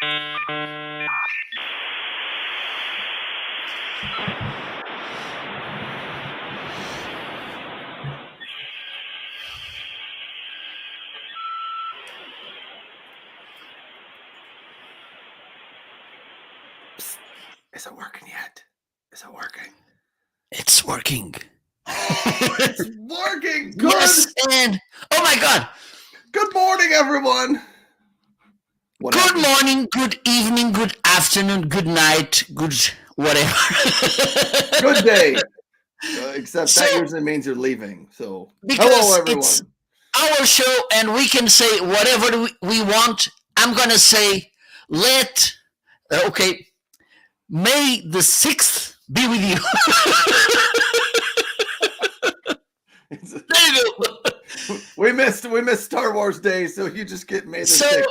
Psst. Is it working yet? Is it working? It's working. It's working. Good. Yes, and oh my God. Good morning, everyone. Good morning, good evening, good afternoon, good night, good whatever. Good day. Except that usually means you're leaving. So hello, everyone. It's our show, and we can say whatever we want. I'm gonna say, okay, May the 6th be with you. There you go. We missed Star Wars Day, so you just get May the 6th.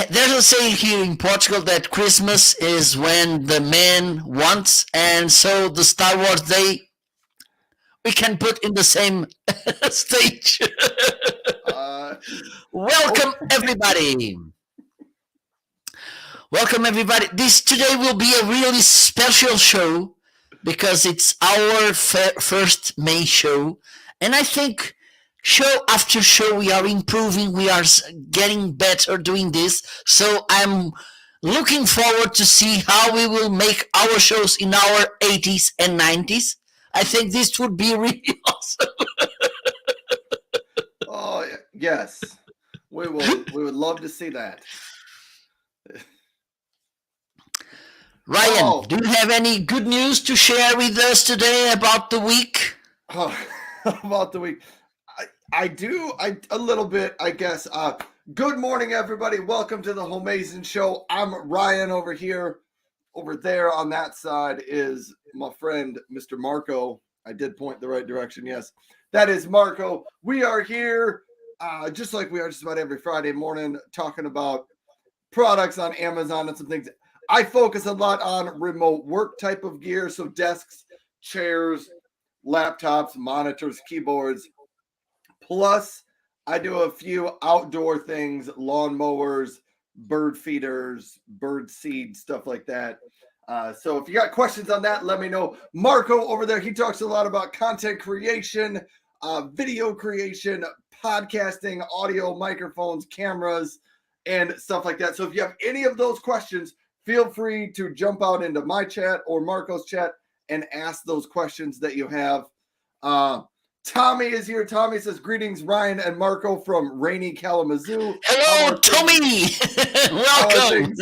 There's a saying here in Portugal that Christmas is when the man wants, and so the Star Wars Day we can put in the same stage. Welcome, everybody. Welcome, everybody. This today will be a really special show because it's our first May show, and I think show after show we are improving, we are getting better doing this. So I'm looking forward to see how we will make our shows in our 80s and 90s. I think this would be really awesome. Oh yes, we would love to see that. Ryan, do you have any good news to share with us today about the week? About the week, I do. A little bit, I guess. Good morning, everybody. Welcome to the Homeazin Show. I'm Ryan over here. Over there on that side is my friend, Mr. Marco. I did point the right direction. Yes, that is Marco. We are here just like we are just about every Friday morning talking about products on Amazon and some things. I focus a lot on remote work type of gear. So desks, chairs, laptops, monitors, keyboards. Plus, I do a few outdoor things, lawnmowers, bird feeders, bird seed, stuff like that. So if you got questions on that, let me know. Marco over there, he talks a lot about content creation, video creation, podcasting, audio, microphones, cameras, and stuff like that. So if you have any of those questions, feel free to jump out into my chat or Marco's chat and ask those questions that you have. Tommy is here. Tommy says, greetings, Ryan and Marco from rainy Kalamazoo. Hello, Tommy. Welcome.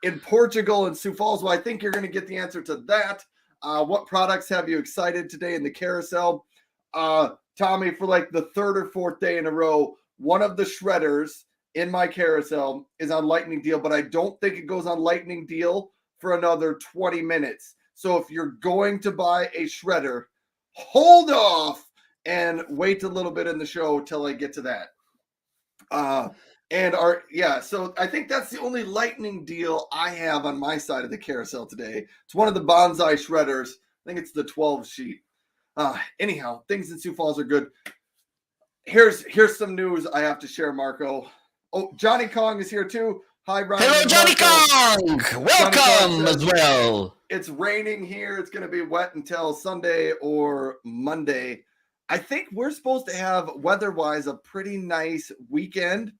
In Portugal and Sioux Falls. Well, I think you're going to get the answer to that. What products have you excited today in the carousel? Tommy, for like the third or fourth day in a row, one of the shredders in my carousel is on lightning deal, but I don't think it goes on lightning deal for another 20 minutes. So if you're going to buy a shredder, hold off and wait a little bit in the show till I get to that. So I think that's the only lightning deal I have on my side of the carousel today. It's one of the bonsai shredders. I think it's the 12 sheet. Anyhow, things in Sioux Falls are good. Here's some news I have to share, Marco. Oh, Johnny Kong is here too. Hi, Ryan. Hello, Johnny Kong. Welcome as well. It's raining here. It's going to be wet until Sunday or Monday. I think we're supposed to have, weather-wise, a pretty nice weekend.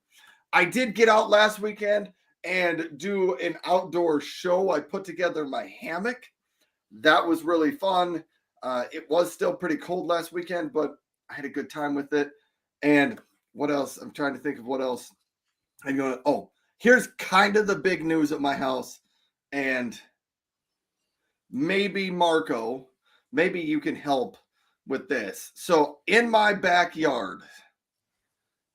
I did get out last weekend and do an outdoor show. I put together my hammock. That was really fun. It was still pretty cold last weekend, but I had a good time with it. And what else? I'm trying to think of what else. Here's kind of the big news at my house. And maybe Marco, maybe you can help with this. So in my backyard,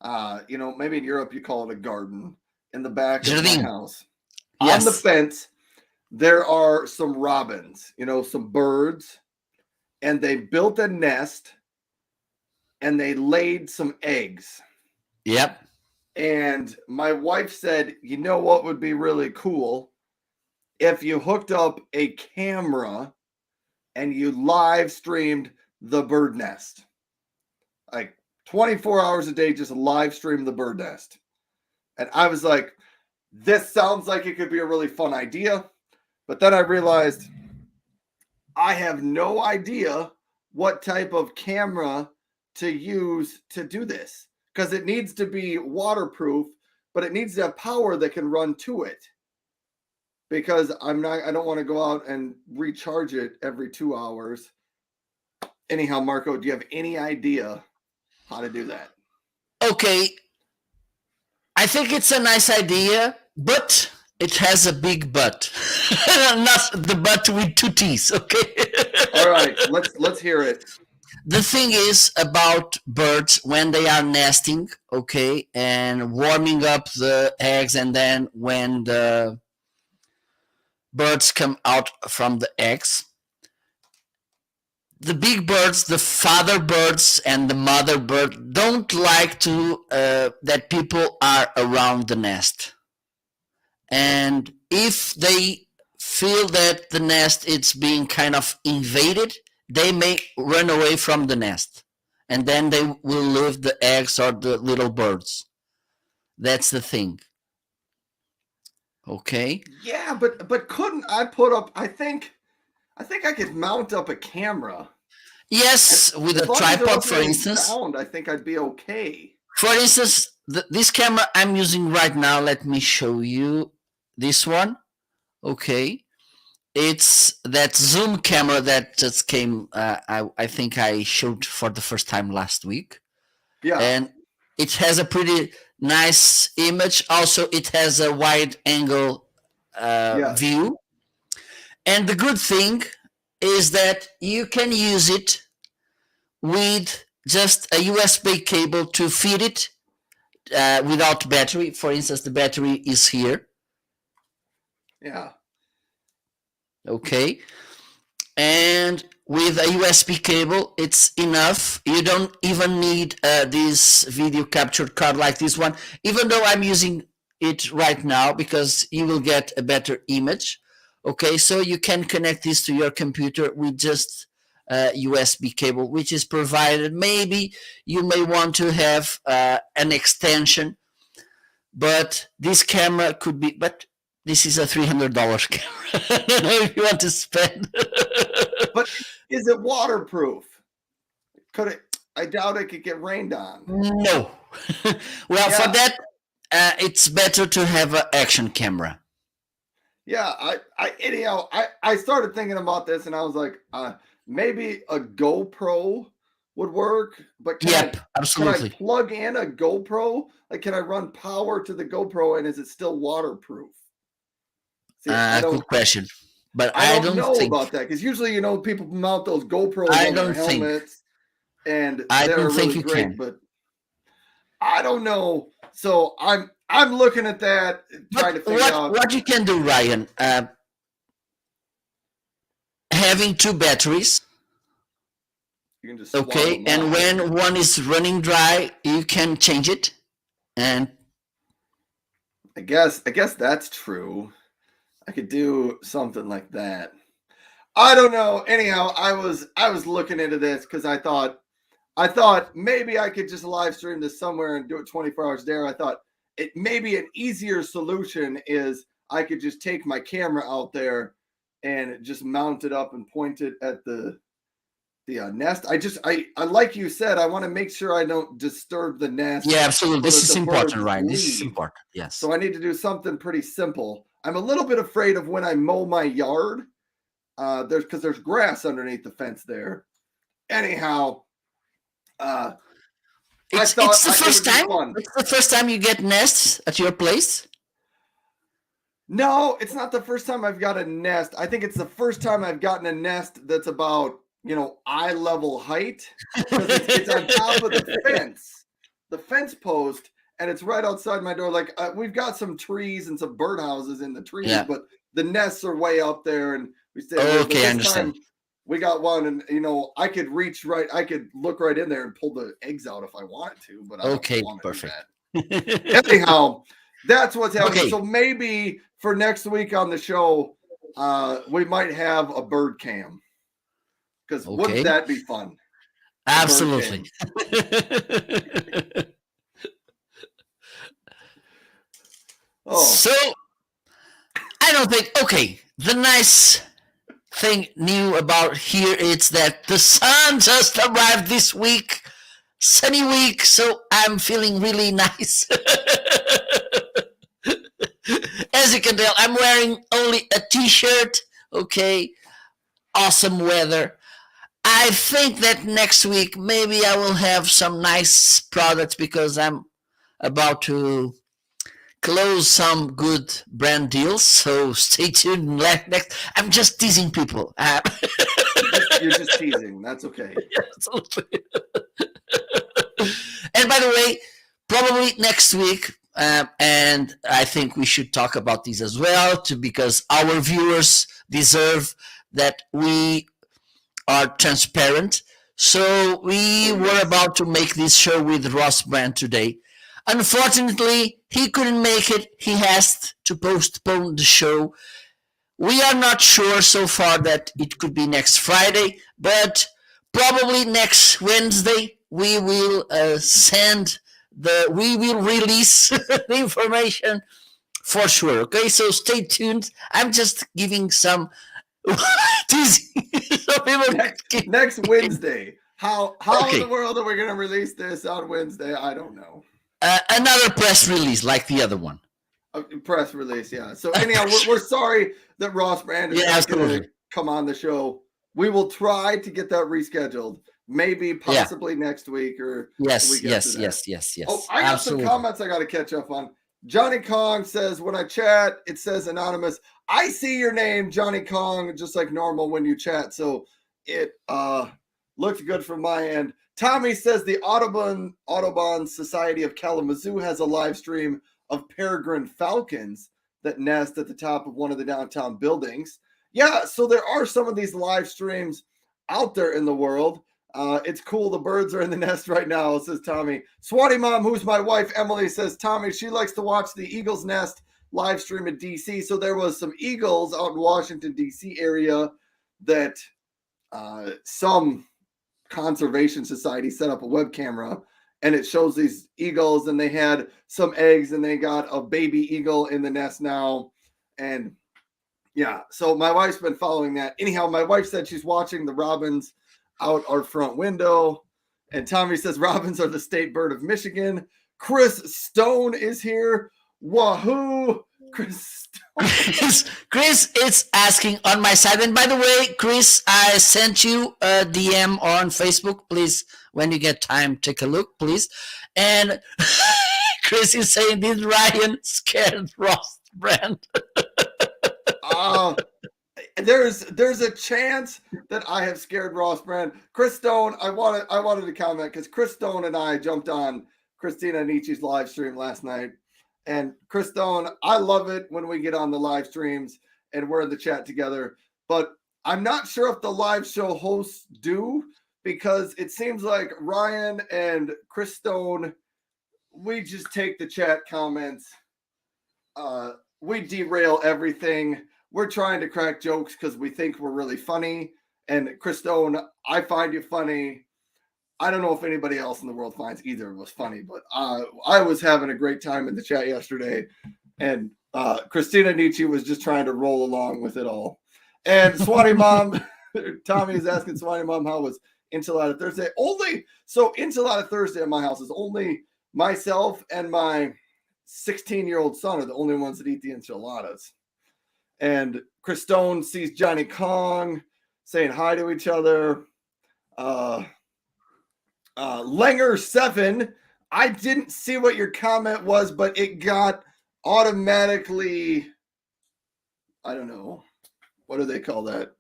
maybe in Europe you call it a garden, in the back of my house. Yes. On the fence, there are some robins, some birds, and they built a nest and they laid some eggs. Yep. And my wife said, you know what would be really cool? If you hooked up a camera and you live streamed the bird nest. Like 24 hours a day, just live stream the bird nest. And I was like, this sounds like it could be a really fun idea. But then I realized I have no idea what type of camera to use to do this, because it needs to be waterproof, but it needs to have power that can run to it. Because I don't want to go out and recharge it every 2 hours. Anyhow, Marco, do you have any idea how to do that? Okay, I think it's a nice idea, but it has a big but. Not the but with two T's, okay? All right, let's hear it. The thing is about birds when they are nesting, okay, and warming up the eggs, and then when the birds come out from the eggs, the big birds, the father birds and the mother bird don't like to that people are around the nest. And if they feel that the nest is being kind of invaded, they may run away from the nest, and then they will leave the eggs or the little birds. That's the thing. Okay. Yeah, but couldn't I put up? I think I could mount up a camera. Yes, with a tripod, for instance. Sound, I think I'd be okay. For instance, this camera I'm using right now, let me show you this one. Okay. It's that zoom camera that just came, I think I showed for the first time last week. Yeah. And it has a pretty nice image. Also, it has a wide angle view. And the good thing is that you can use it with just a USB cable to feed it without battery. For instance, the battery is here. Yeah. Okay. And with a USB cable, it's enough. You don't even need this video capture card like this one, even though I'm using it right now, because you will get a better image. Okay, so you can connect this to your computer with just USB cable, which is provided. Maybe you may want to have an extension, but this camera could be, but this is a $300 camera. I don't know if you want to spend. But is it waterproof? Could it? I doubt it could get rained on. No. Well, for that, it's better to have an action camera. Yeah, I started thinking about this, and I was like, maybe a GoPro would work, but absolutely. Can I plug in a GoPro? Like, can I run power to the GoPro, and is it still waterproof? See, good question, but I don't know about that, because usually, people mount those GoPros on their helmets, and they're really great, but I don't know. So I'm looking at that, trying to figure out what you can do, Ryan. Having two batteries. You can just okay, and when one is running dry, you can change it, and I guess that's true. I could do something like that. I don't know. Anyhow, I was looking into this because I thought maybe I could just live stream this somewhere and do it 24 hours there. I thought it maybe an easier solution is I could just take my camera out there and just mount it up and point it at the nest. I like you said, I want to make sure I don't disturb the nest. Yeah, absolutely. This is important, right? This is important. Yes. So I need to do something pretty simple. I'm a little bit afraid of when I mow my yard. There's grass underneath the fence there. Anyhow, it's the first time. It's the first time you get nests at your place. No, it's not the first time I've got a nest. I think it's the first time I've gotten a nest that's about eye level height. It's on top of the fence post, and it's right outside my door. Like we've got some trees and some birdhouses in the trees, but the nests are way up there, and we stay. Okay, I understand. We got one, and I could reach right. I could look right in there and pull the eggs out if I wanted to. But I don't want to do that. Anyhow, that's what's happening. Okay. So maybe for next week on the show, we might have a bird cam. Because wouldn't that be fun? Absolutely. Oh, So I don't think. Okay, the nice thing new about here is that the sun just arrived this week, sunny week. So I'm feeling really nice. As you can tell, I'm wearing only a t-shirt. Okay, awesome weather. I think that next week maybe I will have some nice products because I'm about to close some good brand deals. So stay tuned. Next, I'm just teasing people. you're just teasing. That's okay. Absolutely. And by the way, probably next week, and I think we should talk about these as well, because our viewers deserve that we are transparent. So we were about to make this show with Ross Brand today. Unfortunately, he couldn't make it. He has to postpone the show. We are not sure so far that it could be next Friday, but probably next Wednesday we will we will release the information for sure. Okay, so stay tuned. I'm just giving some teasing. So Next Wednesday. How Okay. in the world are we going to release this on Wednesday? I don't know. Another press release like the other one. Press release, yeah. So anyhow, we're sorry that Ross Brand is not going to come on the show. We will try to get that rescheduled. Maybe possibly next week or yes. the week after that. Yes. Oh, I got some comments I got to catch up on. Johnny Kong says, when I chat, it says anonymous. I see your name, Johnny Kong, just like normal when you chat. So it looks good from my end. Tommy says the Audubon Society of Kalamazoo has a live stream of peregrine falcons that nest at the top of one of the downtown buildings. Yeah, so there are some of these live streams out there in the world. It's cool. The birds are in the nest right now, says Tommy. Swatty Mom, who's my wife, Emily, says, Tommy, she likes to watch the Eagles Nest live stream in D.C. So there was some eagles out in Washington, D.C. area that some conservation society set up a web camera, and it shows these eagles, and they had some eggs, and they got a baby eagle in the nest now. And yeah, so my wife's been following that. Anyhow, my wife said she's watching the robins out our front window. And Tommy says robins are the state bird of Michigan. Chris Stone is here. Wahoo! Chris Stone. Chris is asking on my side. And by the way, Chris, I sent you a DM on Facebook. Please, when you get time, take a look, please. And Chris is saying, did Ryan scared Ross Brand? There's a chance that I have scared Ross Brand. Chris Stone, I wanted to comment because Chris Stone and I jumped on Christina Nietzsche's live stream last night. And Chris Stone, I love it when we get on the live streams and we're in the chat together. But I'm not sure if the live show hosts do, because it seems like Ryan and Chris Stone, we just take the chat comments. We derail everything. We're trying to crack jokes because we think we're really funny. And Chris Stone, I find you funny. I don't know if anybody else in the world finds either of us funny, but I was having a great time in the chat yesterday. And Christina Nietzsche was just trying to roll along with it all. And Swatty Mom, Tommy is asking Swatty Mom how was Enchilada Thursday. So Enchilada Thursday at my house is only myself and my 16-year-old son are the only ones that eat the enchiladas. And Chris Stone sees Johnny Kong saying hi to each other. Langer7, I didn't see what your comment was, but it got automatically, I don't know, what do they call that?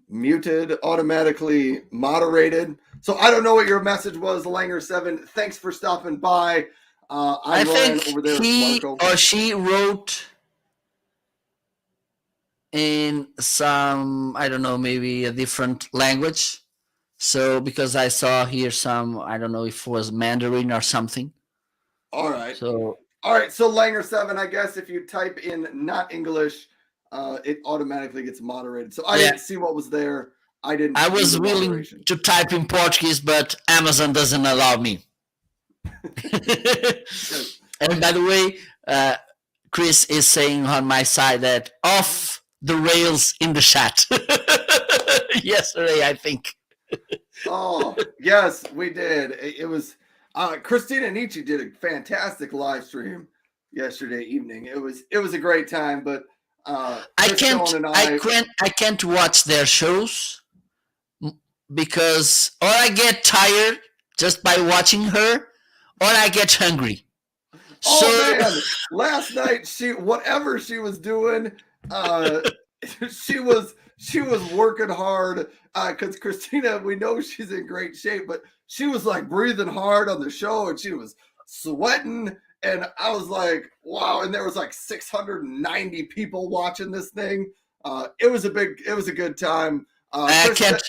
Muted, automatically moderated. So I don't know what your message was, Langer7. Thanks for stopping by. I think over there, he or she wrote in some, I don't know, maybe a different language. So because I saw here some, I don't know if it was Mandarin or something. All right. So Langer7, I guess if you type in not English, it automatically gets moderated. So I didn't see what was there. I was willing to type in Portuguese, but Amazon doesn't allow me. And by the way, Chris is saying on my side that off the rails in the chat. Yesterday, I think. Oh, yes, we did. It was Christina Nietzsche did a fantastic live stream yesterday evening. It was a great time, but I can't watch their shows because or I get tired just by watching her, or I get hungry. Oh man! Last night, whatever she was doing, she was working hard. Because Christina, we know she's in great shape, but she was like breathing hard on the show, and she was sweating. And I was like, wow! And there was like 690 people watching this thing. It was a good time. I can't.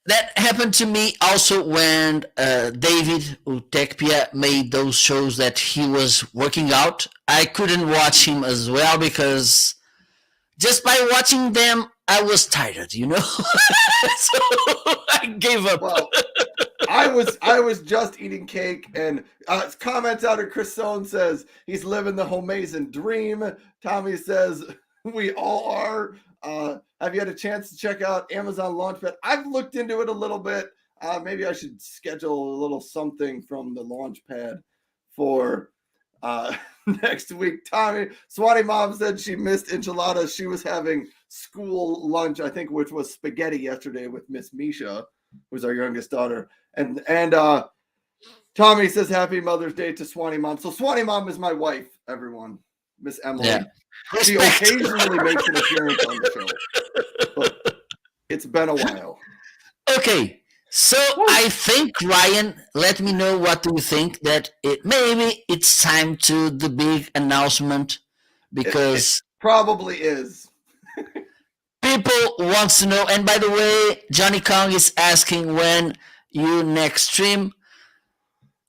That happened to me also when David Utekpia made those shows that he was working out. I couldn't watch him as well because just by watching them, I was tired, so I gave up. Well, I was just eating cake, and comments out of Chris Sohn says he's living the Homeazin dream. Tommy says we all are. Have you had a chance to check out Amazon Launchpad? I've looked into it a little bit. Maybe I should schedule a little something from the Launchpad for next week. Tommy, Swati Mom said she missed enchiladas. She was having school lunch, I think, which was spaghetti yesterday with Miss Misha, who's our youngest daughter. And Tommy says happy Mother's Day to Swati Mom. So Swati Mom is my wife, everyone. Miss Emily. Yeah. She occasionally makes an appearance on the show, but it's been a while. Okay, so I think, Ryan, let me know what do you think that maybe it's time to the big announcement, because it probably is. People wants to know. And by the way, Johnny Kong is asking when you next stream.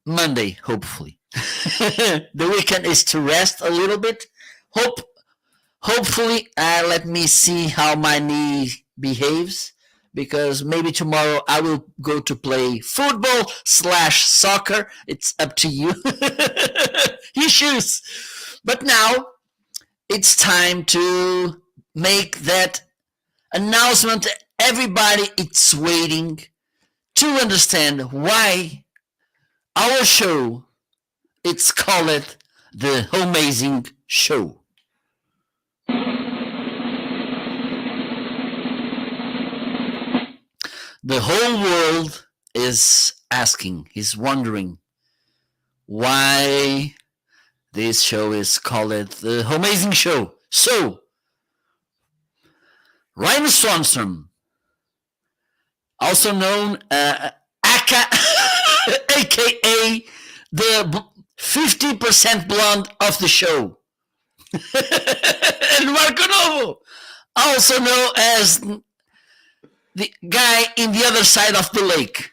Monday, hopefully. The weekend is to rest a little bit. Hopefully, let me see how my knee behaves, because maybe tomorrow I will go to play football/soccer. It's up to you. You choose. But now it's time to make that announcement. Everybody is waiting to understand why our show, it's called the Homeazin Show. The whole world is asking, is wondering why this show is called the Homeazin Show. So, Ryan Swanson, also known aka the 50% blonde of the show, and Marco Novo, also known as the guy in the other side of the lake.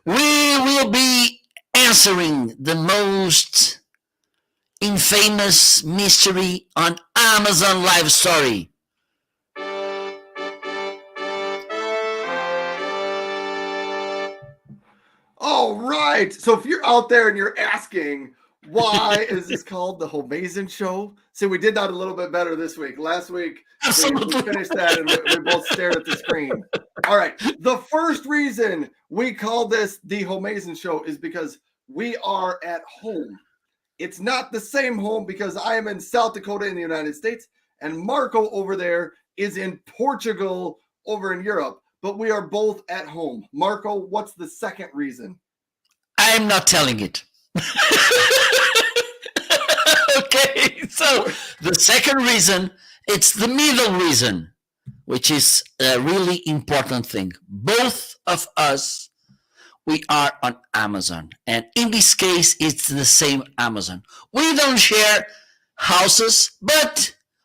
We will be answering the most infamous mystery on Amazon Live Story. All right. So if you're out there and you're asking, why is this called the Homeazin Show? See, we did that a little bit better this week. Last week, we finished that and we both stared at the screen. All right. The first reason we call this the Homeazin Show is because we are at home. It's not the same home because I am in South Dakota in the United States, and Marco over there is in Portugal over in Europe. But we are both at home. Marco, what's the second reason? I'm not telling it. Okay, so the second reason, it's the middle reason, which is a really important thing. Both of us, we are on Amazon. And in this case, it's the same Amazon. We don't share houses,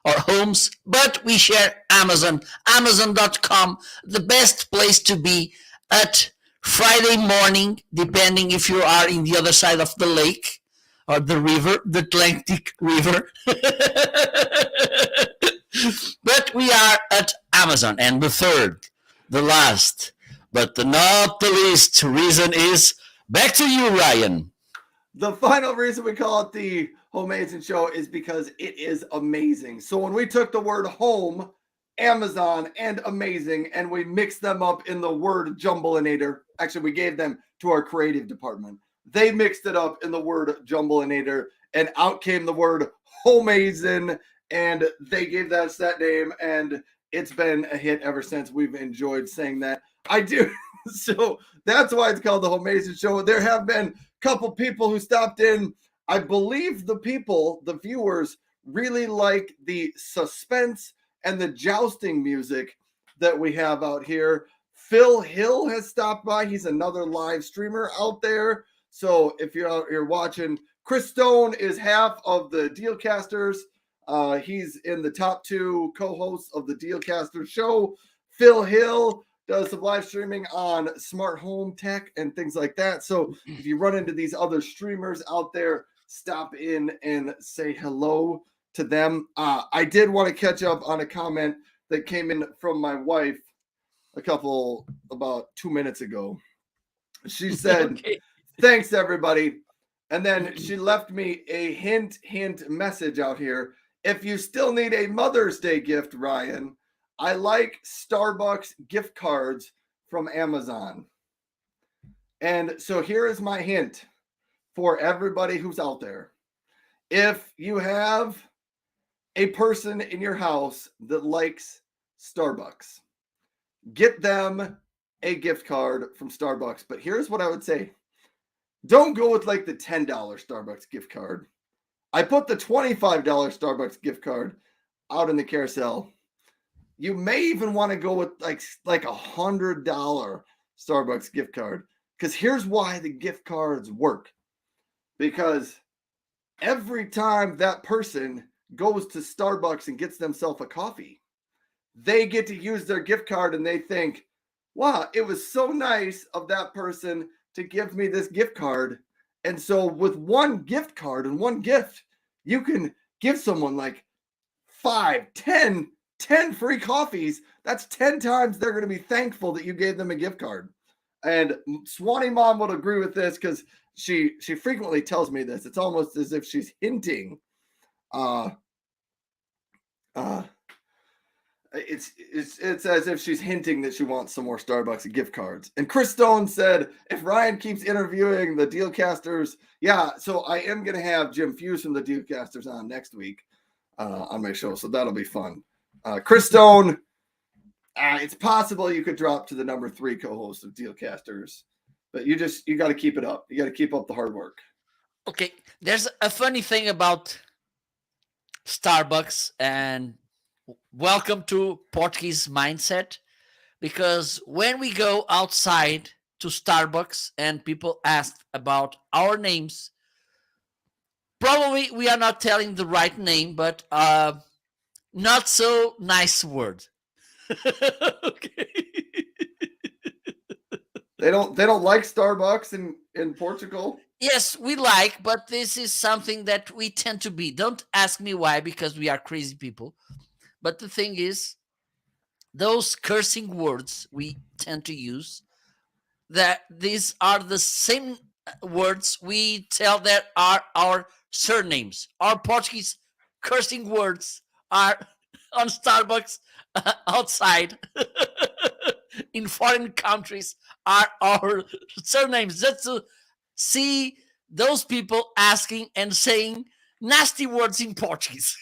or homes, but we share Amazon. Amazon.com, the best place to be at Friday morning, depending if you are in the other side of the lake or the river, the Atlantic River. But we are at Amazon. And the third, the last, but not the least reason is, back to you, Ryan. The final reason we call it the Homeazin Show is because it is amazing. So when we took the word home, Amazon, and amazing, and we mixed them up in the word jumbleinator, actually we gave them to our creative department. They mixed it up in the word jumbleinator, and out came the word Homeazin, and they gave us that name, and it's been a hit ever since. We've enjoyed saying that. I do. So that's why it's called the Homeazin Show. There have been a couple people who stopped in. I believe the viewers really like the suspense and the jousting music that we have out here. Phil Hill has stopped by. He's another live streamer out there. So if you're out here watching, Chris Stone is half of the Dealcasters. He's in the top 2 co-hosts of the Dealcasters show. Phil Hill does some live streaming on smart home tech and things like that. So if you run into these other streamers out there, stop in and say hello to them. I did want to catch up on a comment that came in from my wife about 2 minutes ago. She said, okay. Thanks everybody. And then she left me a hint message out here. If you still need a Mother's Day gift, Ryan, I like Starbucks gift cards from Amazon. And so here is my hint for everybody who's out there. If you have a person in your house that likes Starbucks, get them a gift card from Starbucks. But here's what I would say. Don't go with like the $10 Starbucks gift card. I put the $25 Starbucks gift card out in the carousel. You may even want to go with like $100 Starbucks gift card, because here's why the gift cards work. Because every time that person goes to Starbucks and gets themselves a coffee, they get to use their gift card and they think, wow, it was so nice of that person to give me this gift card. And so with one gift card and one gift, you can give someone like 5, 10 free coffees. That's 10 times they're going to be thankful that you gave them a gift card. And Swanee Mom would agree with this because she frequently tells me this. It's almost as if she's hinting. It's as if she's hinting that she wants some more Starbucks gift cards. And Chris Stone said, if Ryan keeps interviewing the Dealcasters, yeah, so I am going to have Jim Fuse from the Dealcasters on next week on my show. So that'll be fun. Chris Stone, it's possible you could drop to the number 3 co-host of Dealcasters, but you got to keep it up. You got to keep up the hard work. Okay. There's a funny thing about Starbucks, and welcome to Portuguese mindset, because when we go outside to Starbucks and people ask about our names, probably we are not telling the right name, but not so nice word. Okay. They don't like Starbucks in Portugal. Yes, we like, but this is something that we tend to be. Don't ask me why, because we are crazy people. But the thing is, those cursing words we tend to use, that these are the same words we tell that are our surnames. Our Portuguese cursing words are on Starbucks outside in foreign countries are our surnames. Just to see those people asking and saying nasty words in Portuguese.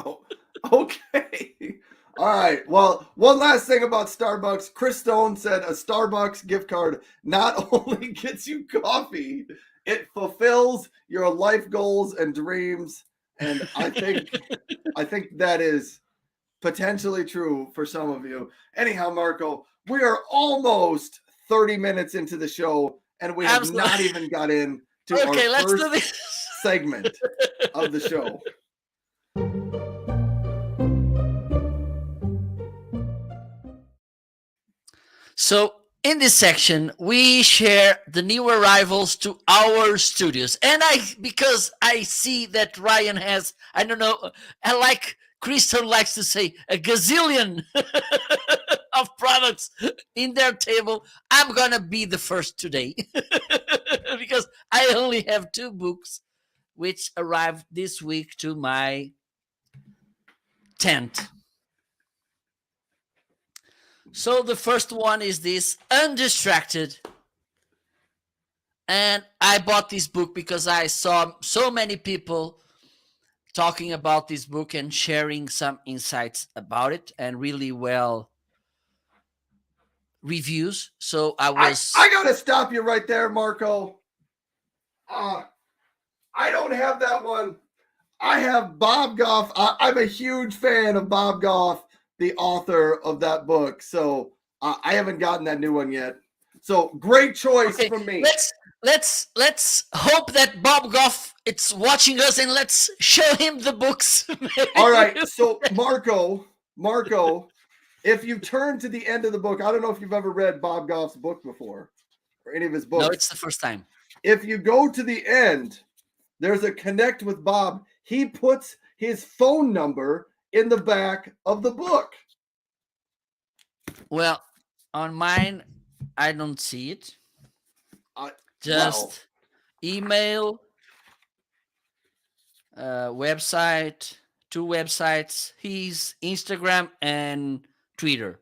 Oh, okay. All right. Well, one last thing about Starbucks. Chris Stone said a Starbucks gift card not only gets you coffee, it fulfills your life goals and dreams. And I think that is potentially true for some of you. Anyhow, Marco, we are almost 30 minutes into the show, and we have not even got into our first segment of the show. So in this section, we share the new arrivals to our studios. And because I see that Ryan has, I don't know, I like Kristen likes to say, a gazillion of products in their table. I'm gonna be the first today because I only have 2 books which arrived this week to my tent. So the first one is this Undistracted. And I bought this book because I saw so many people talking about this book and sharing some insights about it and really well reviews. So I was. I gotta stop you right there, Marco. I don't have that one. I have Bob Goff. I'm a huge fan of Bob Goff, the author of that book. So I haven't gotten that new one yet. So great choice from me. Let's hope that Bob Goff is watching us and let's show him the books. All right. So Marco, if you turn to the end of the book, I don't know if you've ever read Bob Goff's book before or any of his books. No, it's the first time. If you go to the end, there's a connect with Bob. He puts his phone number in the back of the book. Well, on mine, I don't see it. Just email, website, 2 websites, his Instagram and Twitter.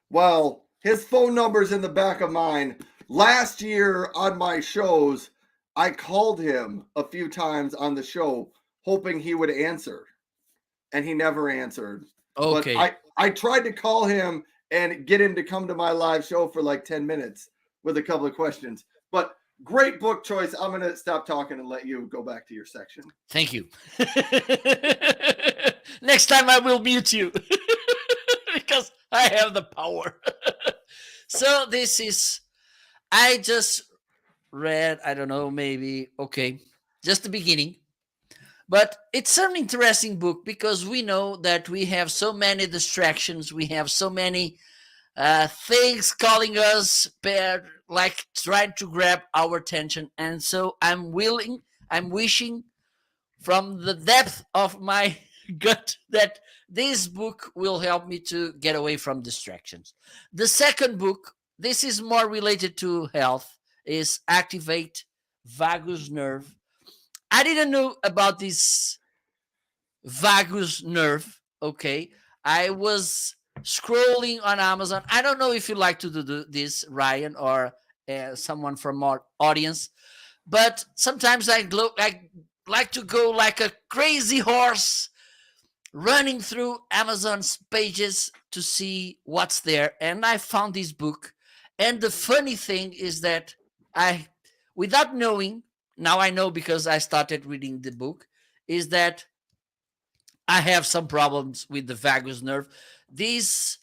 Well, his phone number's in the back of mine. Last year on my shows, I called him a few times on the show, hoping he would answer, and he never answered. Okay. But I tried to call him and get him to come to my live show for like 10 minutes with a couple of questions. But great book choice. I'm going to stop talking and let you go back to your section. Thank you. Next time I will mute you because I have the power. So this is, I just read, I don't know, maybe, just the beginning. But it's an interesting book because we know that we have so many distractions. We have so many things calling us, like trying to grab our attention. And so I'm wishing from the depth of my gut that this book will help me to get away from distractions. The second book, this is more related to health, is Activate Vagus Nerve. I didn't know about this vagus nerve. Okay. I was scrolling on Amazon. I don't know if you like to do this, Ryan, or someone from our audience, but sometimes I like to go like a crazy horse running through Amazon's pages to see what's there. And I found this book. And the funny thing is that without knowing, now I know because I started reading the book, is that I have some problems with the vagus nerve. This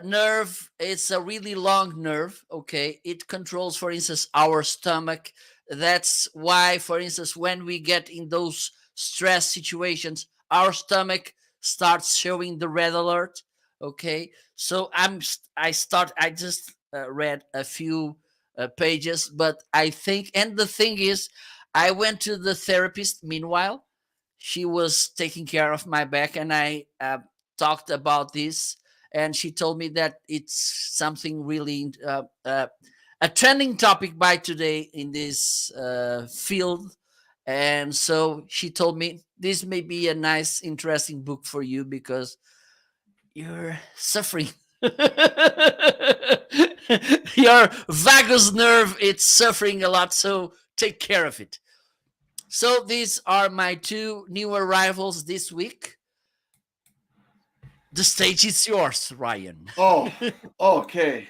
nerve, it's a really long nerve, okay? It controls, for instance, our stomach. That's why, for instance, when we get in those stress situations, our stomach starts showing the red alert, okay? So I just read a few pages, but I think, and the thing is, I went to the therapist. Meanwhile, she was taking care of my back, and I talked about this, and she told me that it's something really a trending topic by today in this field. And so she told me this may be a nice, interesting book for you because you're suffering. Your vagus nerve, it's suffering a lot, so take care of it. So these are my 2 new arrivals this week. The stage is yours, Ryan. Oh, okay.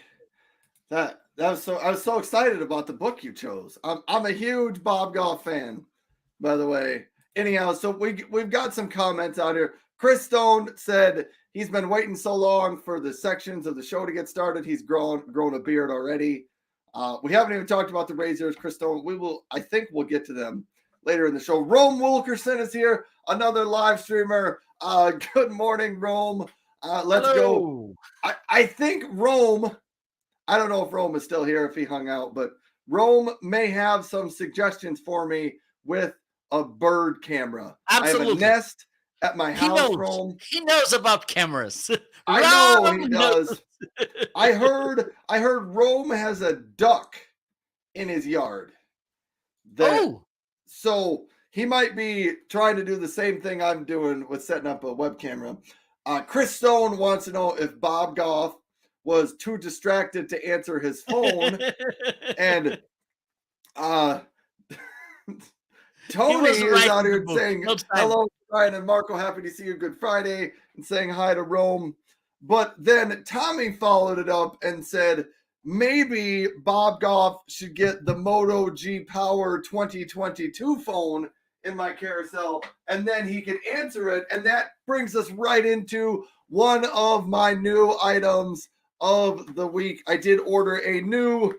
That was so. I was so excited about the book you chose. I'm a huge Bob Goff fan, by the way. Anyhow, so we've got some comments out here. Chris Stone said he's been waiting so long for the sections of the show to get started. He's grown a beard already. We haven't even talked about the razors, Chris Stone. I think we'll get to them later in the show. Rome Wilkerson is here, another live streamer. Good morning, Rome. Let's Hello. go. I think Rome, I don't know if Rome is still here, if he hung out, but Rome may have some suggestions for me with a bird camera. Absolutely. I have a Nest at my He house, knows. Rome. He knows about cameras. I know Ram he knows. does. I heard Rome has a duck in his yard. So he might be trying to do the same thing I'm doing with setting up a web camera. Chris Stone wants to know if Bob Goff was too distracted to answer his phone. And Tony is out here saying, hello, Ryan and Marco, happy to see you, Good Friday, and saying hi to Rome. But then Tommy followed it up and said, maybe Bob Goff should get the Moto G Power 2022 phone in my carousel, and then he can answer it. And that brings us right into one of my new items of the week. I did order a new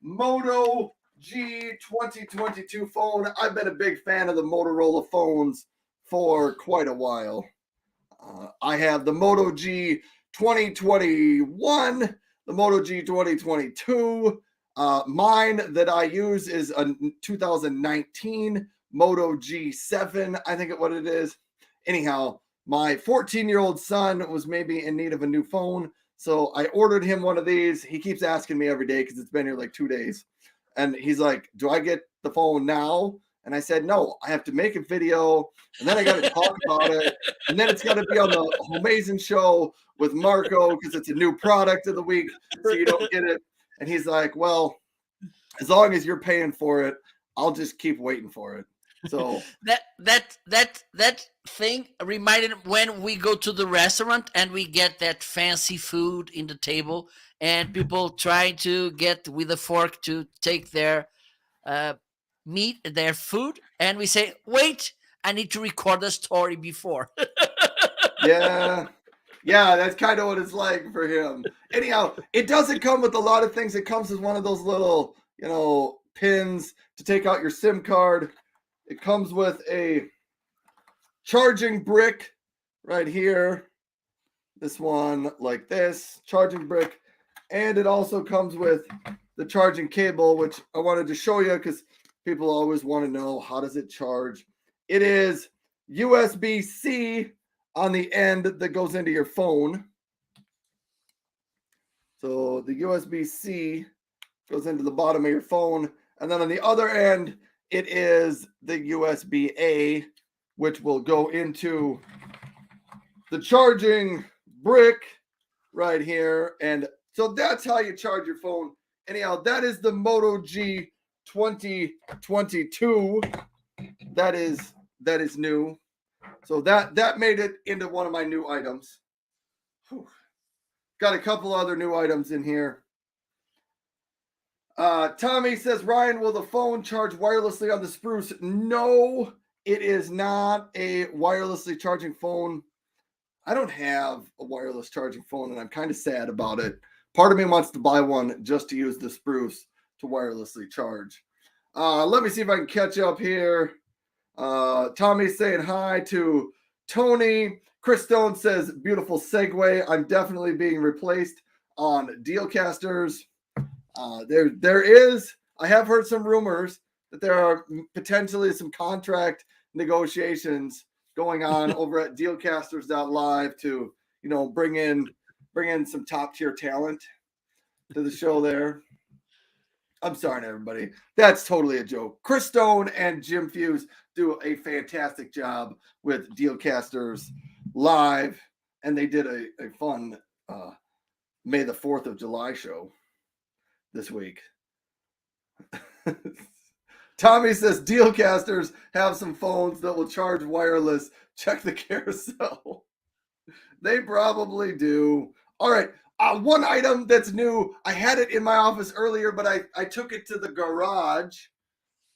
Moto G 2022 phone. I've been a big fan of the Motorola phones for quite a while. I have the Moto G 2021, the Moto G 2022. Mine that I use is a 2019 Moto G7, I think what it is. Anyhow, my 14-year-old son was maybe in need of a new phone, so I ordered him one of these. He keeps asking me every day because it's been here like 2 days. And he's like, do I get the phone now? And I said, no, I have to make a video, and then I got to talk about it, and then it's got to be on the Homeazin Show with Marco because it's a new product of the week, so you don't get it. And he's like, well, as long as you're paying for it, I'll just keep waiting for it. So that thing reminded when we go to the restaurant and we get that fancy food in the table, and people try to get with a fork to take their meat, their food, and we say, wait, I need to record a story before. Yeah, that's kind of what it's like for him. Anyhow, it doesn't come with a lot of things. It comes with one of those little, pins to take out your SIM card. It comes with a charging brick right here. This one like this, charging brick. And it also comes with the charging cable, which I wanted to show you because people always want to know, how does it charge? It is USB-C on the end that goes into your phone. So the USB-C goes into the bottom of your phone. And then on the other end, it is the USB-A, which will go into the charging brick right here. And so that's how you charge your phone. Anyhow, that is the Moto G 2022. That is new. So that made it into one of my new items. Whew. Got a couple other new items in here. Tommy says, Ryan, will the phone charge wirelessly on the Spruce? No, it is not a wirelessly charging phone. I don't have a wireless charging phone, and I'm kind of sad about it. Part of me wants to buy one just to use the Spruce to wirelessly charge. Let me see if I can catch up here. Tommy's saying hi to Tony. Chris Stone says, beautiful segue. I'm definitely being replaced on Dealcasters. There is, I have heard some rumors that there are potentially some contract negotiations going on over at Dealcasters.live to, bring in some top tier talent to the show there. I'm sorry, everybody. That's totally a joke. Chris Stone and Jim Fuse do a fantastic job with Dealcasters Live, and they did a fun May the 4th of July show this week. Tommy says Dealcasters have some phones that will charge wireless. Check the carousel. They probably do. All right. One item that's new. I had it in my office earlier, but I took it to the garage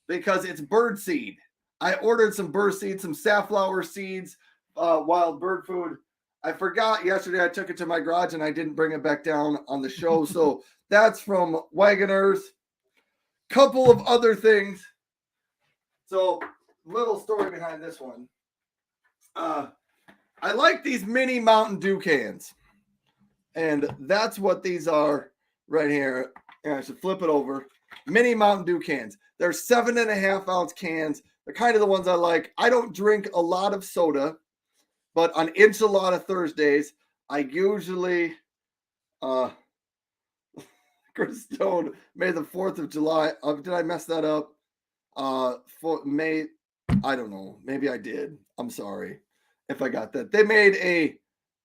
because it's bird seed. I ordered some bird seed, some safflower seeds, wild bird food. I forgot yesterday I took it to my garage and I didn't bring it back down on the show. So that's from Wagoners. Couple of other things. So, little story behind this one. I like these mini Mountain Dew cans. And that's what these are right here. And I should flip it over. Mini Mountain Dew cans. They're 7.5 ounce cans. They're kind of the ones I like. I don't drink a lot of soda. But on Enchilada Thursdays, I usually, Chris Stone, May the 4th of July. Did I mess that up? For May, I don't know. Maybe I did. I'm sorry if I got that. They made a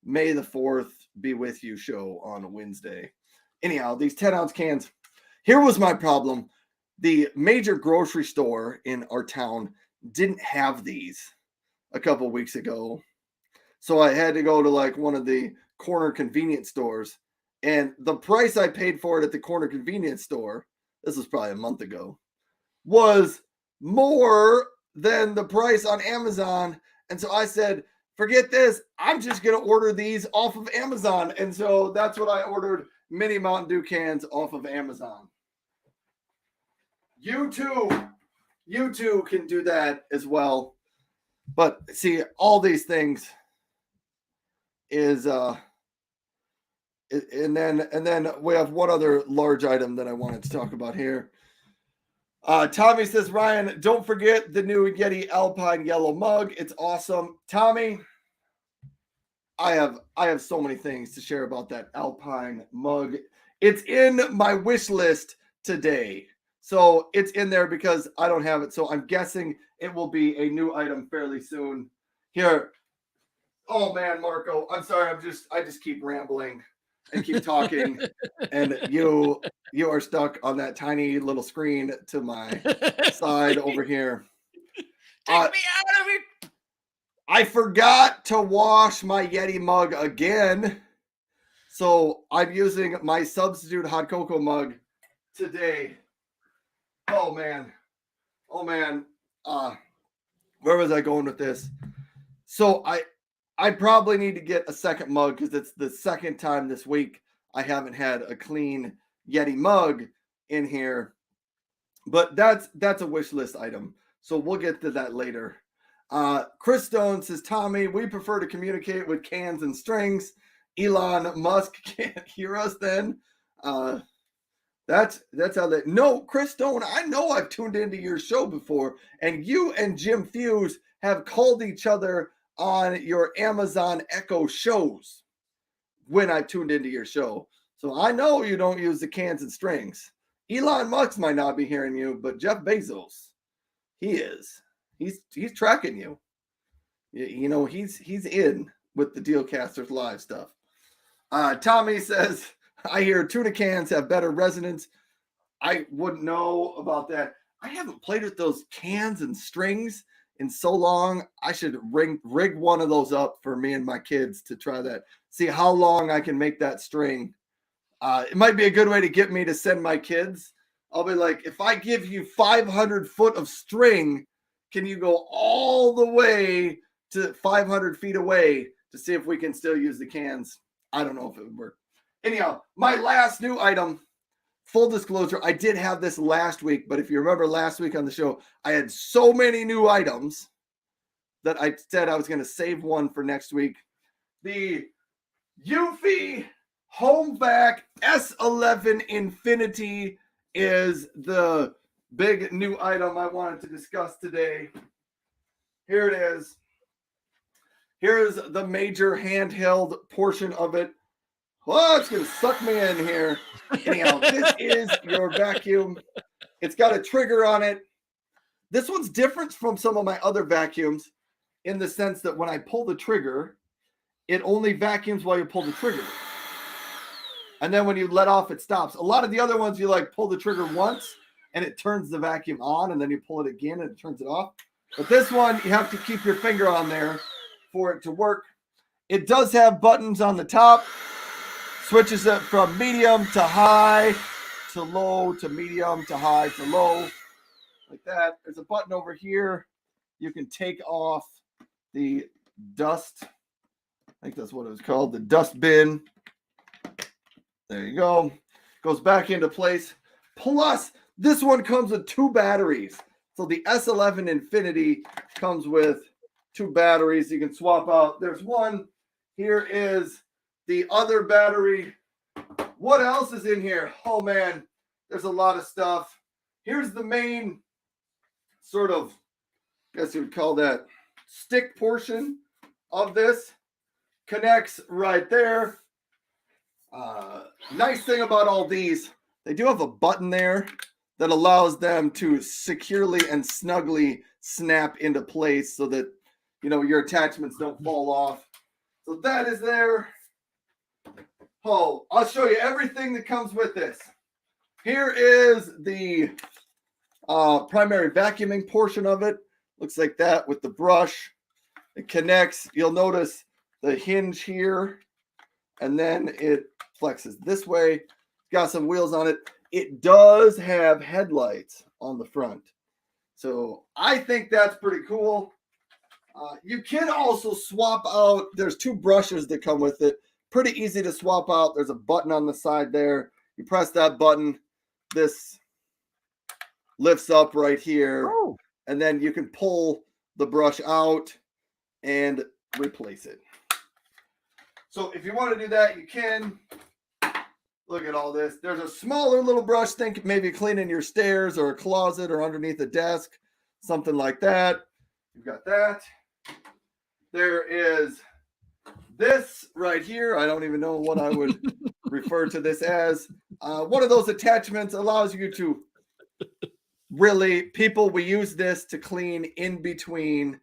May the 4th be with you show on a Wednesday. Anyhow, these 10-ounce cans. Here was my problem. The major grocery store in our town didn't have these a couple weeks ago. So I had to go to like one of the corner convenience stores. And the price I paid for it at the corner convenience store, this was probably a month ago, was more than the price on Amazon. And so I said, forget this. I'm just going to order these off of Amazon. And so that's what I ordered, mini Mountain Dew cans off of Amazon. You too can do that as well. But see, all these things is and then we have one other large item that I wanted to talk about here. Tommy says, Ryan, don't forget the new Yeti Alpine yellow mug. It's awesome. Tommy, I have so many things to share about that Alpine mug. It's in my wish list today. So it's in there because I don't have it. So I'm guessing it will be a new item fairly soon. Here. Oh man, Marco, I'm sorry. I just keep rambling and keep talking. And you are stuck on that tiny little screen to my side over here. Take me out of it. I forgot to wash my Yeti mug again. So I'm using my substitute hot cocoa mug today. Oh man. Where was I going with this? So I probably need to get a second mug because it's the second time this week I haven't had a clean Yeti mug in here. But that's a wish list item. So we'll get to that later. Chris Stone says, Tommy, we prefer to communicate with cans and strings. Elon Musk can't hear us then. That's how they. No, Chris Stone, I know I've tuned into your show before, and you and Jim Fuse have called each other on your Amazon Echo shows when I tuned into your show. So I know you don't use the cans and strings. Elon Musk might not be hearing you, but Jeff Bezos, he is. He's tracking you. You know, he's in with the Dealcasters Live stuff. Tommy says, I hear tuna cans have better resonance. I wouldn't know about that. I haven't played with those cans and strings in so long. I should rig one of those up for me and my kids to try that. See how long I can make that string. It might be a good way to get me to send my kids. I'll be like, if I give you 500 foot of string, can you go all the way to 500 feet away to see if we can still use the cans? I don't know if it would work. Anyhow, my last new item, full disclosure, I did have this last week, but if you remember last week on the show, I had so many new items that I said I was going to save one for next week. The Eufy Home Vac S11 Infinity is the big new item I wanted to discuss today. Here it is. Here's the major handheld portion of it. Oh, it's going to suck me in here. Anyhow, this is your vacuum. It's got a trigger on it. This one's different from some of my other vacuums in the sense that when I pull the trigger, it only vacuums while you pull the trigger. And then when you let off, it stops. A lot of the other ones, you like pull the trigger once and it turns the vacuum on, and then you pull it again and it turns it off. But this one, you have to keep your finger on there for it to work. It does have buttons on the top. Switches it from medium to high to low to medium to high to low. Like that. There's a button over here. You can take off the dust. I think that's what it was called. The dust bin. There you go. Goes back into place. Plus, this one comes with 2 batteries. So the S11 Infinity comes with 2 batteries you can swap out. There's one. Here is the other battery. What else is in here? Oh man, there's a lot of stuff. Here's the main sort of, I guess you would call that stick portion of this connects right there. Nice thing about all these, they do have a button there that allows them to securely and snugly snap into place so that, you know, your attachments don't fall off. So that is there. Oh, I'll show you everything that comes with this. Here is the primary vacuuming portion of it. Looks like that with the brush. It connects. You'll notice the hinge here, and then it flexes this way. Got some wheels on it. It does have headlights on the front. So I think that's pretty cool. You can also swap out. There's 2 brushes that come with it. Pretty easy to swap out. There's a button on the side there. You press that button. This lifts up right here. Oh. And then you can pull the brush out and replace it. So if you want to do that, you can. Look at all this. There's a smaller little brush. Think maybe cleaning your stairs or a closet or underneath a desk. Something like that. You've got that. There is this right here. I don't even know what I would refer to this as. One of those attachments allows you to really, we use this to clean in between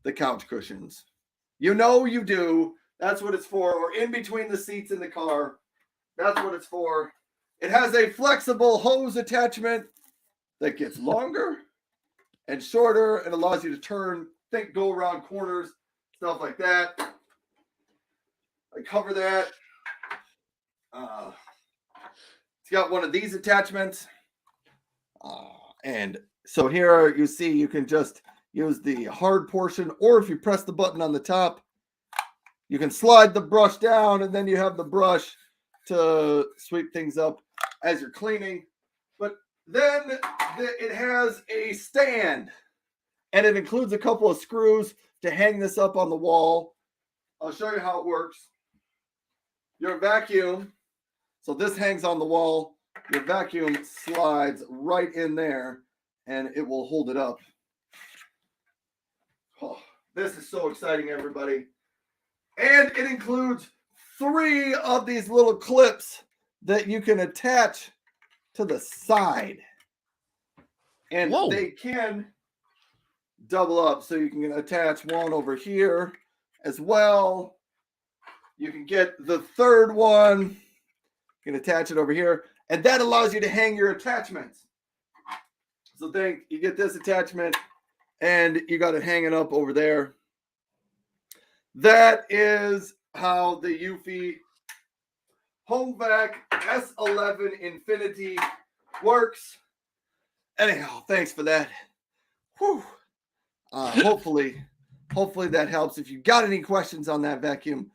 the couch cushions. You know you do. That's what it's for. Or in between the seats in the car. That's what it's for. It has a flexible hose attachment that gets longer and shorter and allows you to turn, go around corners, stuff like that. I cover that. It's got one of these attachments. And so here you see you can just use the hard portion, or if you press the button on the top, you can slide the brush down and then you have the brush to sweep things up as you're cleaning. But then it has a stand, and it includes a couple of screws to hang this up on the wall. I'll show you how it works. Your vacuum, so this hangs on the wall. Your vacuum slides right in there, and it will hold it up. Oh, this is so exciting, everybody. And it includes 3 of these little clips that you can attach to the side. And Whoa. They can double up. So you can attach one over here as well. You can get the 3rd one. You can attach it over here. And that allows you to hang your attachments. So you get this attachment, and you got it hanging up over there. That is how the Eufy Home Vac S11 Infinity works. Anyhow, thanks for that. Whew. Hopefully that helps. If you got any questions on that vacuum,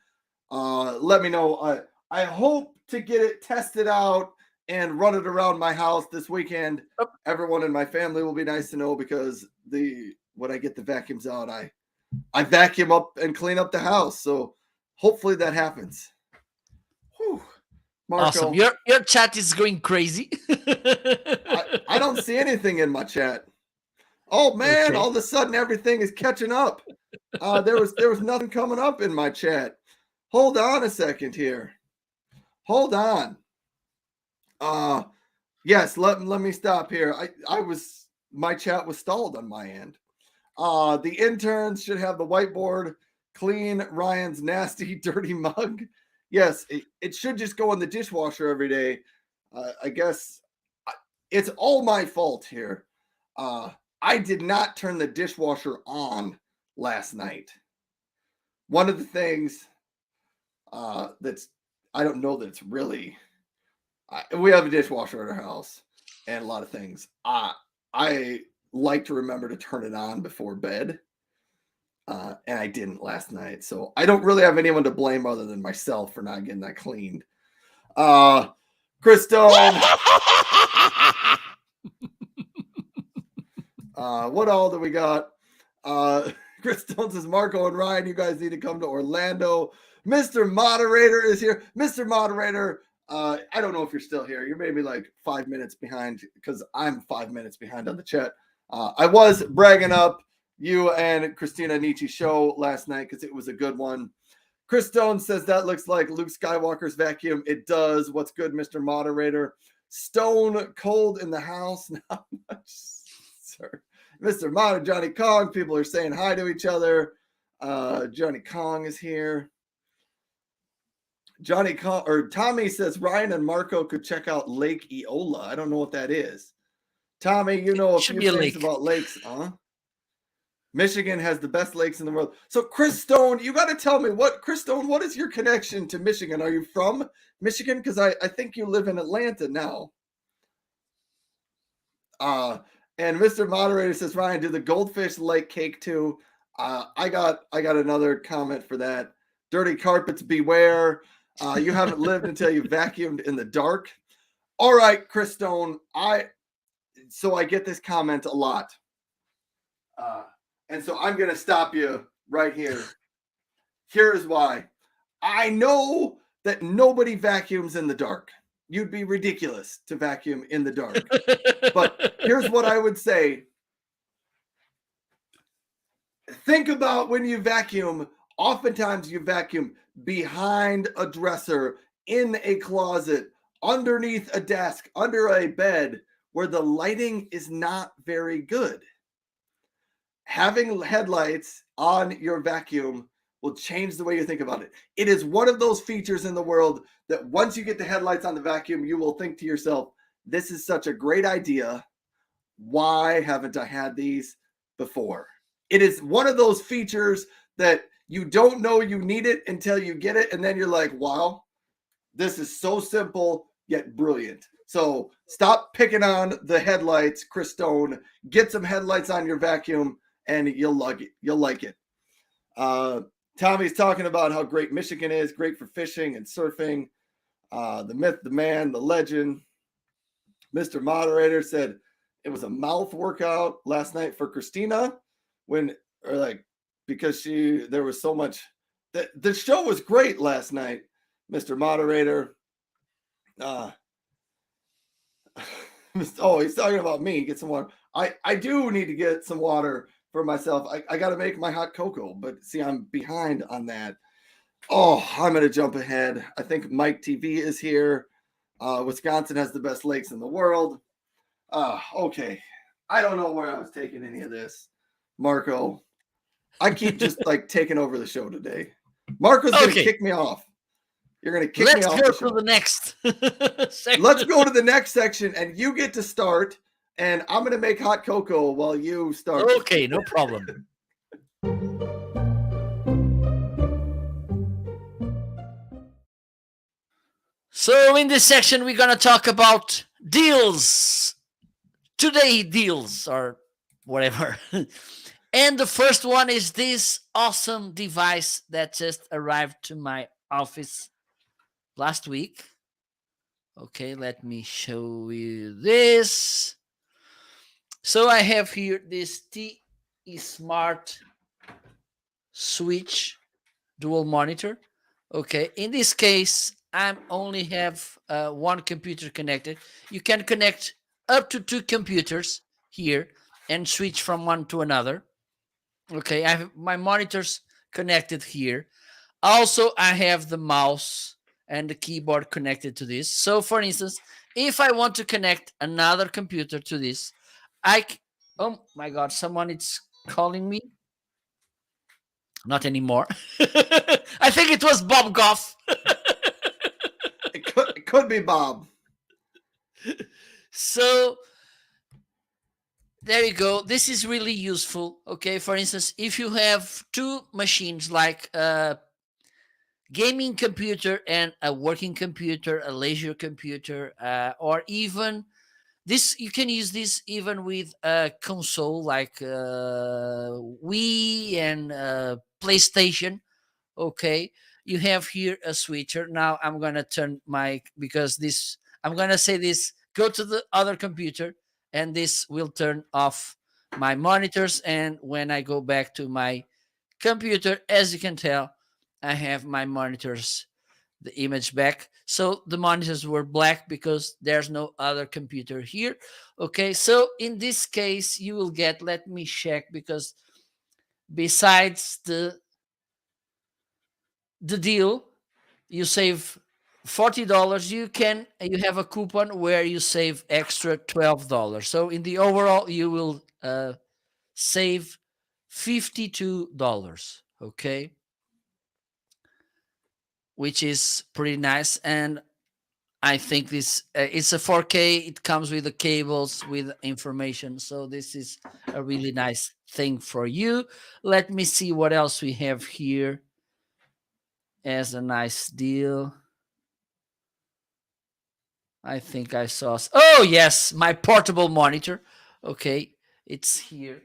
let me know. I hope to get it tested out and run it around my house this weekend. Oh. Everyone in my family will be nice to know, because when I get the vacuums out, I vacuum up and clean up the house. So hopefully that happens. Whew. Marco, awesome. Your chat is going crazy. I don't see anything in my chat. Oh man, okay. All of a sudden everything is catching up. There was nothing coming up in my chat. Hold on a second here. Hold on. Yes, let me stop here. My chat was stalled on my end. The interns should have the whiteboard clean Ryan's nasty, dirty mug. Yes, it should just go in the dishwasher every day. I guess it's all my fault here. I did not turn the dishwasher on last night. One of the things I don't know that it's really... we have a dishwasher at our house and a lot of things. I like to remember to turn it on before bed. And I didn't last night. So I don't really have anyone to blame other than myself for not getting that cleaned. Chris Stone. What all do we got? Chris Stone says, Marco and Ryan, you guys need to come to Orlando. Mr. Moderator is here. Mr. Moderator, I don't know if you're still here. You're maybe like 5 minutes behind, because I'm 5 minutes behind on the chat. I was bragging up you and Christina Nietzsche show last night because it was a good one. Chris Stone says that looks like Luke Skywalker's vacuum. It does. What's good, Mr. Moderator? Stone cold in the house. Not much, sir. Mr. Mod, Johnny Kong. People are saying hi to each other. Johnny Kong is here. Johnny Kong or Tommy says Ryan and Marco could check out Lake Eola. I don't know what that is. Tommy, you know a few things about lakes, huh? Michigan has the best lakes in the world. So Chris Stone, you got to tell me Chris Stone, what is your connection to Michigan? Are you from Michigan? Because I think you live in Atlanta now. And Mr. Moderator says, Ryan, do the goldfish like cake too? I got another comment for that. Dirty carpets beware. You haven't lived until you vacuumed in the dark. All right, Chris Stone. So I get this comment a lot. And so I'm going to stop you right here. Here's why. I know that nobody vacuums in the dark. You'd be ridiculous to vacuum in the dark. But here's what I would say. Think about when you vacuum. Oftentimes you vacuum behind a dresser, in a closet, underneath a desk, under a bed, where the lighting is not very good. Having headlights on your vacuum will change the way you think about it. It is one of those features in the world that once you get the headlights on the vacuum, you will think to yourself, this is such a great idea. Why haven't I had these before? It is one of those features that you don't know you need it until you get it. And then you're like, wow, this is so simple yet brilliant. So stop picking on the headlights, Chris Stone. Get some headlights on your vacuum and you'll like it. You'll like it. Tommy's talking about how great Michigan is, great for fishing and surfing. The myth, the man, the legend. Mr. Moderator said it was a mouth workout last night for Christina because there was so much. The show was great last night, Mr. Moderator. He's talking about me. Get some water. I do need to get some water for myself. I got to make my hot cocoa, but see, I'm behind on that. Oh, I'm going to jump ahead. I think Mike TV is here. Wisconsin has the best lakes in the world. Okay. I don't know where I was taking any of this. Marco, I keep just taking over the show today. Marco's going to kick me off. You're going to kick me off. Let's go to the next section. Let's go to the next section, and you get to start, and I'm going to make hot cocoa while you start. Okay, no problem. So in this section, we're going to talk about deals. Today deals or whatever. And the first one is this awesome device that just arrived to my office last week. Okay, let me show you this. So I have here this T Smart Switch dual monitor. Okay, in this case, I only have one computer connected. You can connect up to 2 computers here and switch from one to another. Okay, I have my monitors connected here. Also, I have the mouse and the keyboard connected to this. So, for instance, if I want to connect another computer to this, oh my God, someone is calling me. Not anymore. I think it was Bob Goff. It could be Bob. So there you go. This is really useful. Okay, for instance, if you have 2 machines like a gaming computer and a working computer, a leisure computer, or even this, you can use this even with a console like Wii and PlayStation. Okay, you have here a switcher. Now I'm gonna turn I'm gonna say this, go to the other computer, and this will turn off my monitors. And when I go back to my computer, as you can tell, I have my monitors, the image back. So the monitors were black because there's no other computer here. Okay, so in this case, you will get, let me check, because besides the deal, you save $40. You have a coupon where you save extra $12. So in the overall, you will save $52. Okay, which is pretty nice. And I think this it's a 4K. It comes with the cables with information. So this is a really nice thing for you. Let me see what else we have here as a nice deal. I think I saw. Oh yes, my portable monitor. Okay, it's here.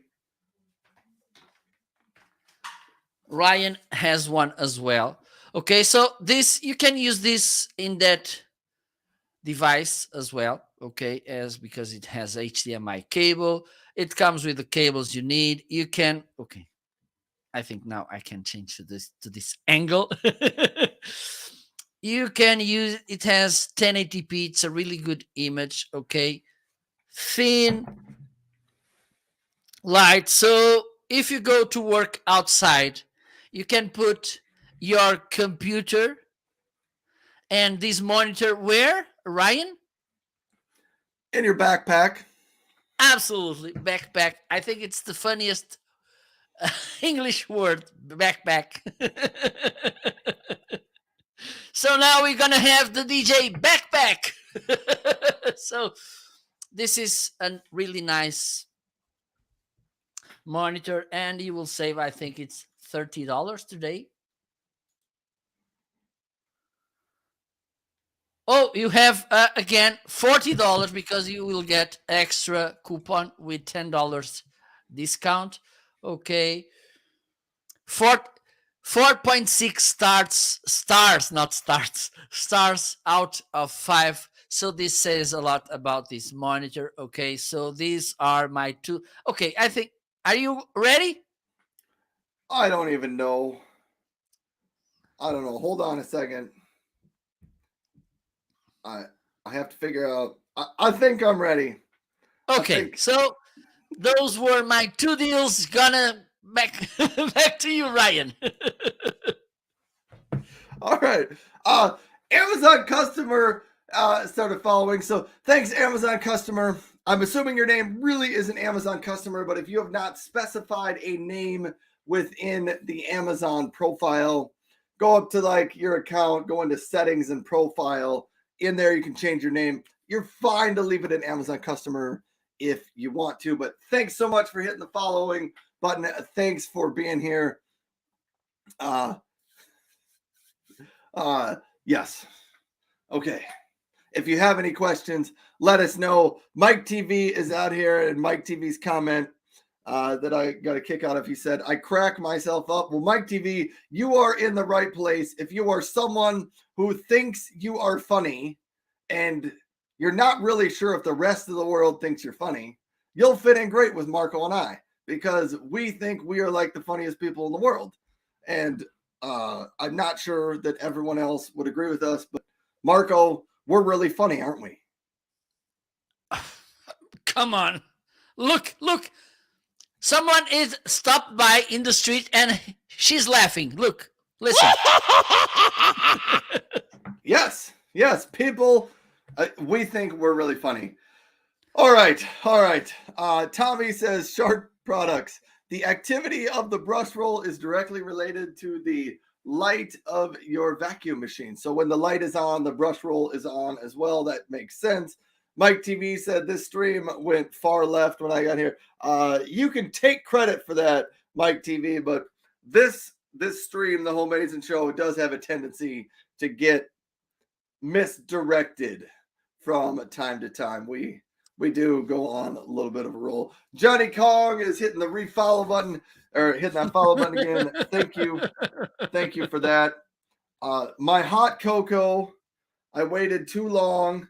Ryan has one as well. Okay, so this you can use this in that device as well. Okay, as because it has HDMI cable. It comes with the cables you need. You can. Okay, I think now I can change to this angle. You can use it. Has 1080p. It's a really good image. Okay, thin light. So if you go to work outside, you can put your computer and this monitor where, Ryan? In your backpack. Absolutely, backpack. I think it's the funniest English word, backpack. So now we're gonna have the DJ backpack. So this is a really nice monitor, and you will save, I think it's $30 today. Oh, you have again $40 because you will get extra coupon with $10 discount. Okay, 4.6 stars out of 5. So this says a lot about this monitor. Okay, so these are my two. Okay, I think. Are you ready? I don't even know. I don't know. Hold on a second. I have to figure out. I think I'm ready. Okay, so those were my two deals. Gonna back to you, Ryan. All right. Amazon customer started following. So thanks, Amazon customer. I'm assuming your name really is an Amazon customer, but if you have not specified a name within the Amazon profile, go up to like your account, go into settings and profile. In there, you can change your name. You're fine to leave it an Amazon customer if you want to, but thanks so much for hitting the following button. Thanks for being here. Yes. Okay. If you have any questions, let us know. Mike TV is out here, and Mike TV's comment that I got a kick out of. He said, I crack myself up. Well, Mike TV, you are in the right place. If you are someone who thinks you are funny and you're not really sure if the rest of the world thinks you're funny, you'll fit in great with Marco and I, because we think we are like the funniest people in the world. And I'm not sure that everyone else would agree with us, but Marco, we're really funny, aren't we? Come on. Look. Someone is stopped by in the street and she's laughing. Look, listen. Yes. People, we think we're really funny. All right. Tommy says, Shark Products. The activity of the brush roll is directly related to the light of your vacuum machine. So when the light is on, the brush roll is on as well. That makes sense. Mike TV said this stream went far left when I got here. You can take credit for that, Mike TV, but this stream, the Homeazin Show, does have a tendency to get misdirected from time to time. We do go on a little bit of a roll. Johnny Kong is hitting the refollow button, or hitting that follow button again. Thank you for that. My hot cocoa, I waited too long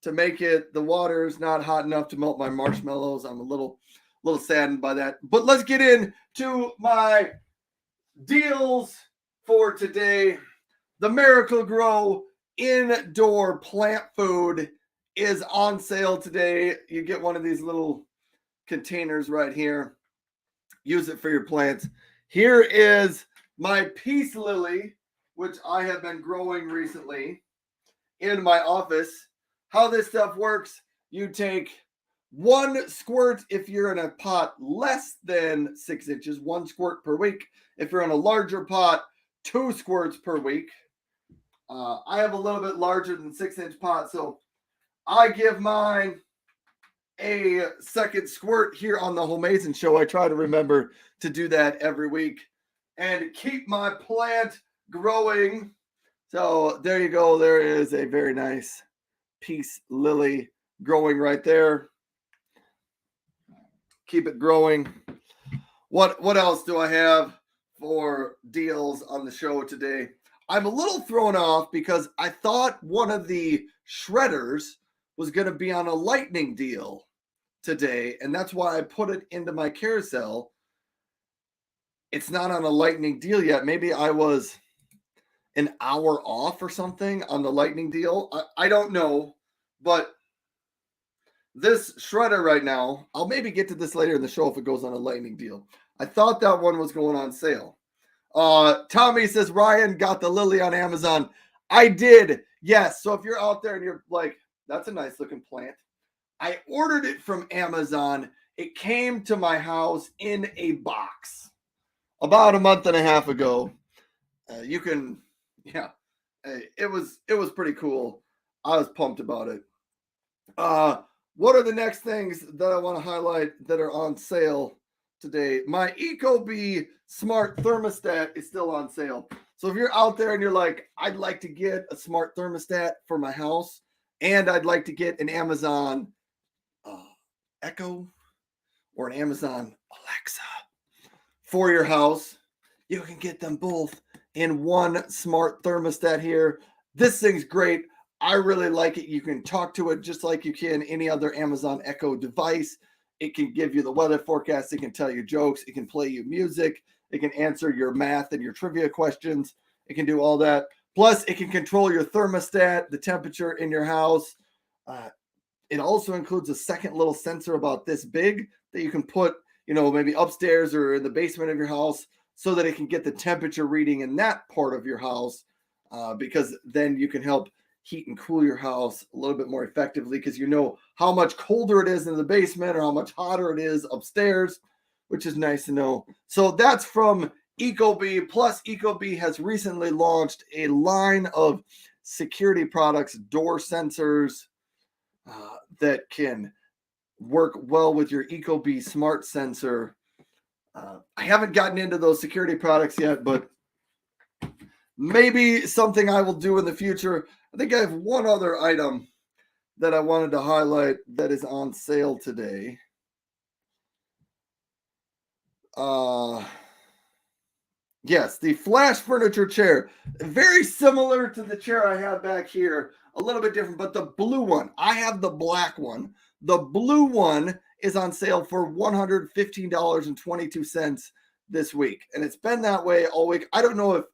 to make it. The water is not hot enough to melt my marshmallows. I'm a little saddened by that. But let's get into my deals for today. The Miracle Grow indoor plant food is on sale today. You get one of these little containers right here. use it for your plants. Here is my peace lily, which I have been growing recently in my office. How this stuff works, you take 1 squirt if you're in a pot less than 6 inches, 1 squirt per week. If you're in a larger pot, 2 squirts per week. I have a little bit larger than 6-inch pot, so I give mine a second squirt here on the Homeazin Show. I try to remember to do that every week and keep my plant growing. So there you go. There is a very nice peace lily growing right there. Keep it growing. What else do I have for deals on the show today? I'm a little thrown off because I thought one of the shredders was going to be on a lightning deal today, and that's why I put it into my carousel. It's not on a lightning deal yet. Maybe I was an hour off or something on the lightning deal. I don't know, but this shredder right now, I'll maybe get to this later in the show if it goes on a lightning deal. I thought that one was going on sale. Tommy says, Ryan got the lily on Amazon. I did. Yes. So if you're out there and you're like, that's a nice looking plant. I ordered it from Amazon. It came to my house in a box about a month and a half ago. It was pretty cool. I was pumped about it. What are the next things that I want to highlight that are on sale today? My ecobee smart thermostat is still on sale. So if you're out there and you're like, I'd like to get a smart thermostat for my house, and I'd like to get an Amazon Echo or an Amazon Alexa for your house, you can get them both in one smart thermostat here. This thing's great. I really like it. You can talk to it just like you can any other Amazon Echo device. It can give you the weather forecast. It can tell you jokes. It can play you music. It can answer your math and your trivia questions. It can do all that. Plus, it can control your thermostat, the temperature in your house. It also includes a second little sensor about this big that you can put, maybe upstairs or in the basement of your house so that it can get the temperature reading in that part of your house, because then you can help heat and cool your house a little bit more effectively because you know how much colder it is in the basement or how much hotter it is upstairs, which is nice to know. So that's from ecobee. Plus, ecobee has recently launched a line of security products, door sensors, that can work well with your ecobee smart sensor. I haven't gotten into those security products yet, but maybe something I will do in the future. I think I have one other item that I wanted to highlight that is on sale today. Yes, the Flash Furniture chair. Very similar to the chair I have back here. A little bit different, but the blue one. I have the black one. The blue one is on sale for $115.22 this week. And it's been that way all week. I don't know if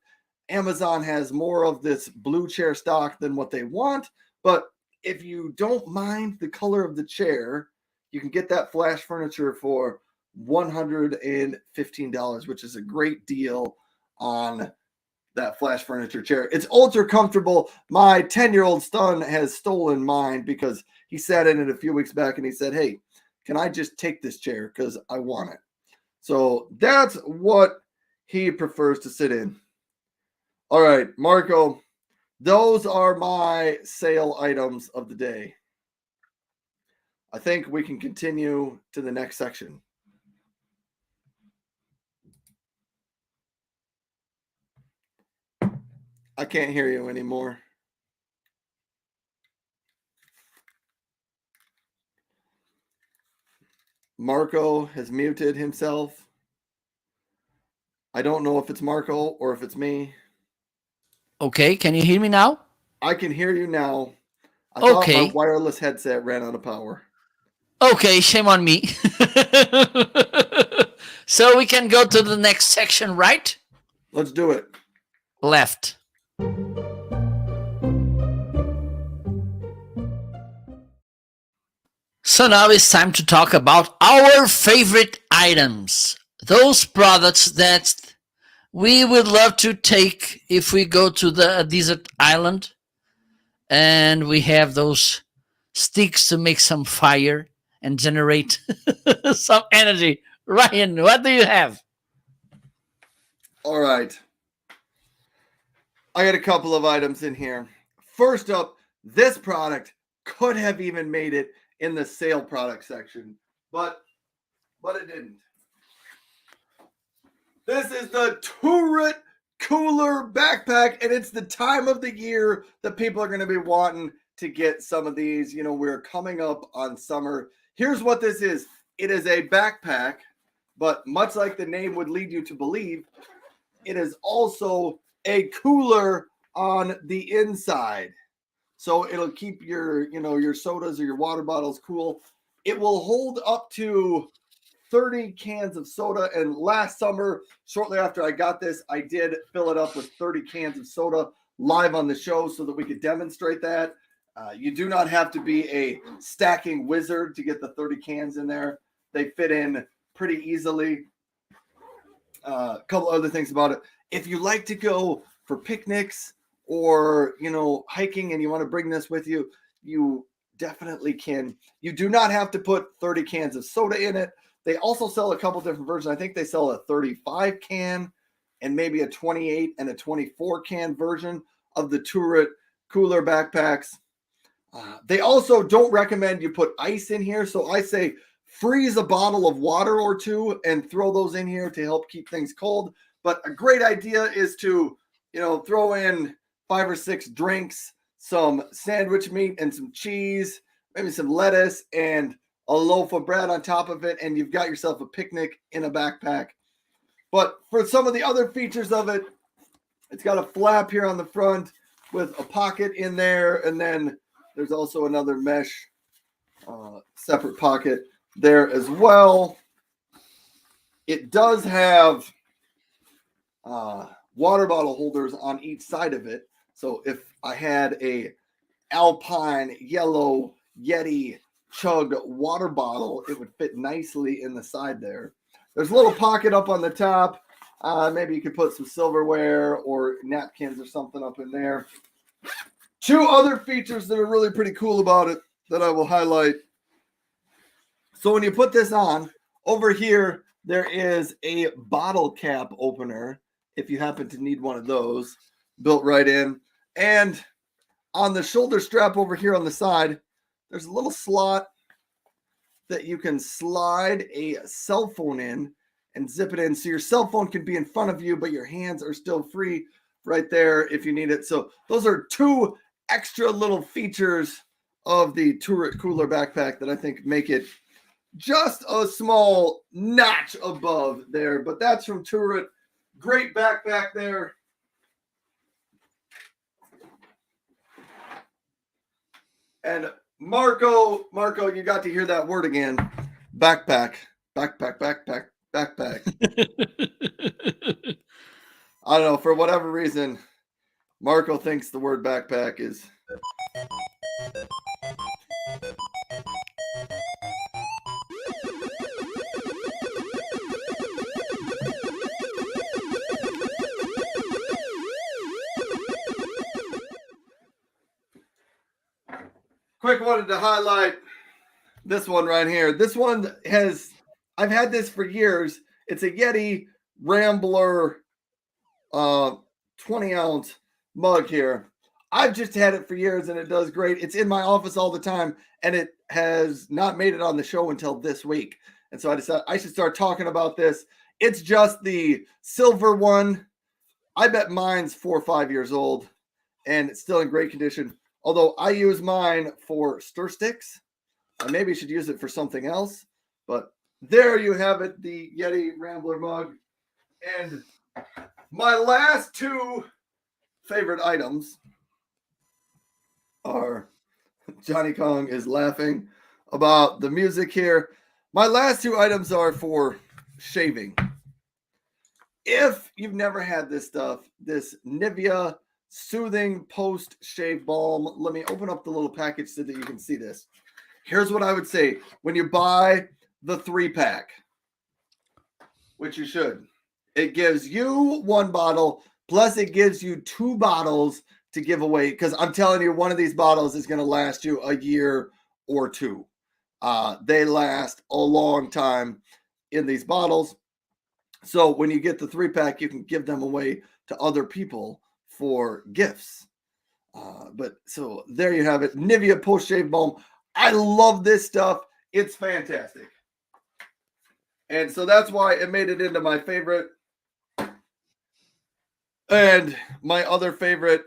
Amazon has more of this blue chair stock than what they want, but if you don't mind the color of the chair, you can get that Flash Furniture for $115, which is a great deal on that Flash Furniture chair. It's ultra comfortable. My 10-year-old son has stolen mine because he sat in it a few weeks back and he said, hey, can I just take this chair because I want it? So that's what he prefers to sit in. All right, Marco, those are my sale items of the day. I think we can continue to the next section. I can't hear you anymore. Marco has muted himself. I don't know if it's Marco or if it's me. Okay, can you hear me now? I can hear you now. I thought my wireless headset ran out of power. Okay, shame on me. So we can go to the next section, right? Let's do it. Left. So now it's time to talk about our favorite items those products that we would love to take if we go to the desert island and we have those sticks to make some fire and generate some energy. Ryan, what do you have? All right. I got a couple of items in here. First up, this product could have even made it in the sale product section, but it didn't. This is the Turret Cooler Backpack, and it's the time of the year that people are going to be wanting to get some of these. You know, we're coming up on summer. Here's what this is. It is a backpack, but much like the name would lead you to believe, it is also a cooler on the inside. So it'll keep your, your sodas or your water bottles cool. It will hold up to 30 cans of soda. And last summer, shortly after I got this, I did fill it up with 30 cans of soda live on the show so that we could demonstrate that. You do not have to be a stacking wizard to get the 30 cans in there. They fit in pretty easily. A couple other things about it. If you like to go for picnics or, hiking and you want to bring this with you, you definitely can. You do not have to put 30 cans of soda in it. They also sell a couple different versions. I think they sell a 35 can and maybe a 28 and a 24 can version of the Turret Cooler Backpacks. They also don't recommend you put ice in here. So I say freeze a bottle of water or two and throw those in here to help keep things cold. But a great idea is to, throw in 5 or 6 drinks, some sandwich meat and some cheese, maybe some lettuce and a loaf of bread on top of it, and you've got yourself a picnic in a backpack. But for some of the other features of it, it's got a flap here on the front with a pocket in there, and then there's also another mesh separate pocket there as well. It does have water bottle holders on each side of it. So if I had a Alpine yellow Yeti chug water bottle, it would fit nicely in the side there. There's a little pocket up on the top. Maybe you could put some silverware or napkins or something up in there. 2 other features that are really pretty cool about it that I will highlight. So when you put this on, over here, there is a bottle cap opener if you happen to need one of those, built right in. And on the shoulder strap over here on the side, there's a little slot that you can slide a cell phone in and zip it in. So your cell phone can be in front of you, but your hands are still free right there if you need it. So those are 2 extra little features of the Turret Cooler Backpack that I think make it just a small notch above there. But that's from Turret. Great backpack there. And Marco, you got to hear that word again. Backpack. I don't know. For whatever reason, Marco thinks the word backpack is... Quick, wanted to highlight this one right here. This one I've had this for years. It's a Yeti Rambler 20-ounce mug here. I've just had it for years and it does great. It's in my office all the time and it has not made it on the show until this week. And so I decided I should start talking about this. It's just the silver one. I bet mine's 4 or 5 years old and it's still in great condition. Although I use mine for stir sticks. I maybe should use it for something else. But there you have it, the Yeti Rambler mug. And my last 2 favorite items are... Johnny Kong is laughing about the music here. My last 2 items are for shaving. If you've never had this stuff, this Nivea Soothing Post Shave Balm. Let me open up the little package so that you can see this. Here's what I would say. When you buy the 3-pack, which you should. It gives you one bottle, plus it gives you 2 bottles to give away. Because I'm telling you, one of these bottles is going to last you a year or 2. They last a long time in these bottles. So when you get the 3-pack, you can give them away to other people for gifts. But so there you have it. Nivea Post Shave Balm. I love this stuff. It's fantastic. And so that's why it made it into my favorite. And my other favorite,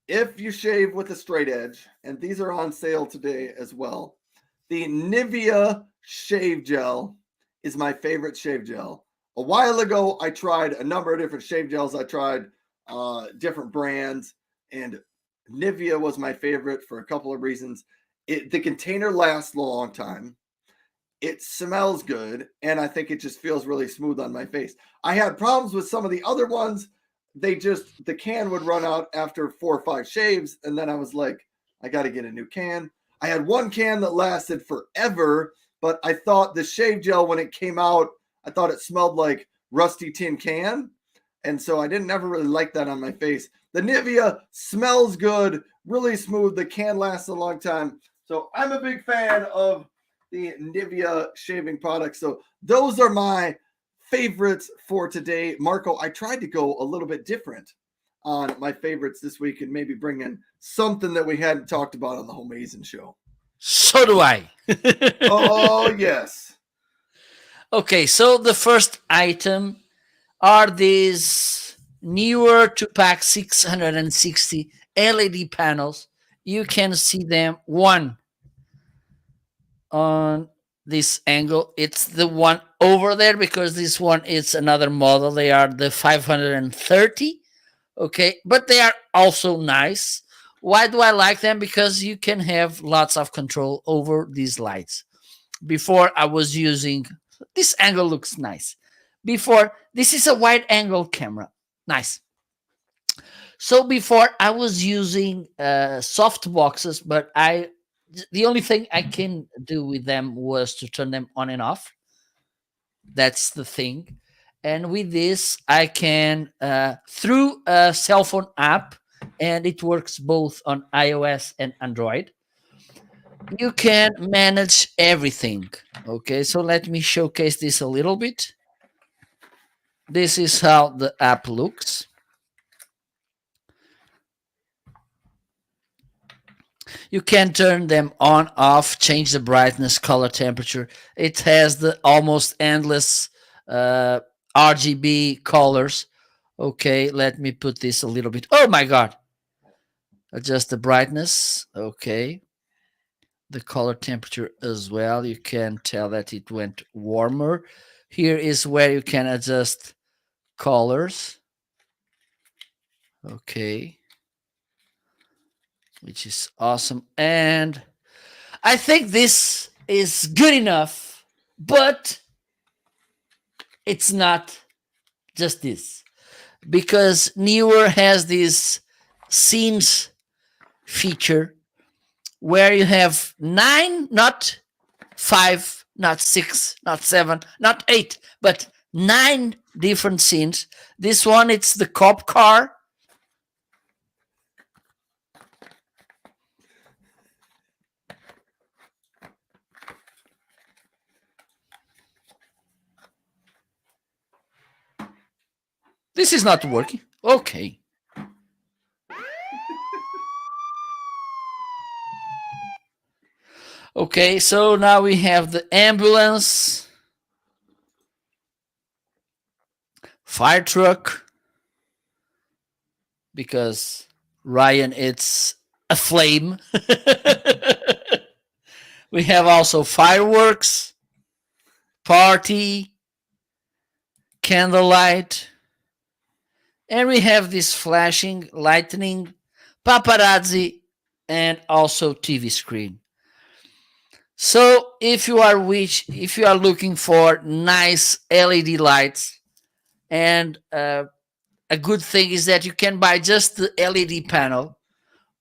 if you shave with a straight edge, and these are on sale today as well, the Nivea Shave Gel is my favorite shave gel. A while ago, I tried a number of different shave gels. I tried different brands, and Nivea was my favorite for a couple of reasons. The container lasts a long time. It smells good, and I think it just feels really smooth on my face. I had problems with some of the other ones. The can would run out after 4 or 5 shaves, and then I was like, I got to get a new can. I had one can that lasted forever, but I thought the shave gel, when it came out, I thought it smelled like rusty tin can, and so I didn't ever really like that on my face. The Nivea smells good, really smooth. The can lasts a long time, so I'm a big fan of the Nivea shaving products. So those are my favorites for today. Marco, I tried to go a little bit different on my favorites this week and maybe bring in something that we hadn't talked about on the Homeazin Show. So do I. Oh, yes. Okay, so the first item are these newer 2-pack 660 LED panels. You can see them one on this angle. It's the one over there because this one is another model. They are the 530. Okay, but they are also nice. Why do I like them? Because you can have lots of control over these lights. Before I was using, this angle looks nice. Before, this is a wide angle camera. Nice. So before I was using soft boxes, but the only thing I can do with them was to turn them on and off. That's the thing. And with this, I can, through a cell phone app, and it works both on iOS and Android, you can manage everything. Okay, so let me showcase this a little bit. This is how the app looks. You can turn them on, off, change the brightness, color, temperature. It has the almost endless RGB colors. Okay, let me put this a little bit. Oh my God. Adjust the brightness. Okay. The color temperature as well. You can tell that it went warmer. Here is where you can adjust colors. Okay. Which is awesome. And I think this is good enough, but it's not just this. Because Newer has this scenes feature where you have 9, not 5, not 6, not 7, not 8, but 9 different scenes. This one, it's the cop car. This is not working. Okay. Okay, so now we have the ambulance, fire truck, because Ryan, it's a flame. We have also fireworks, party, candlelight, and we have this flashing, lightning, paparazzi, and also TV screen. So if you are looking for nice LED lights, and a good thing is that you can buy just the LED panel,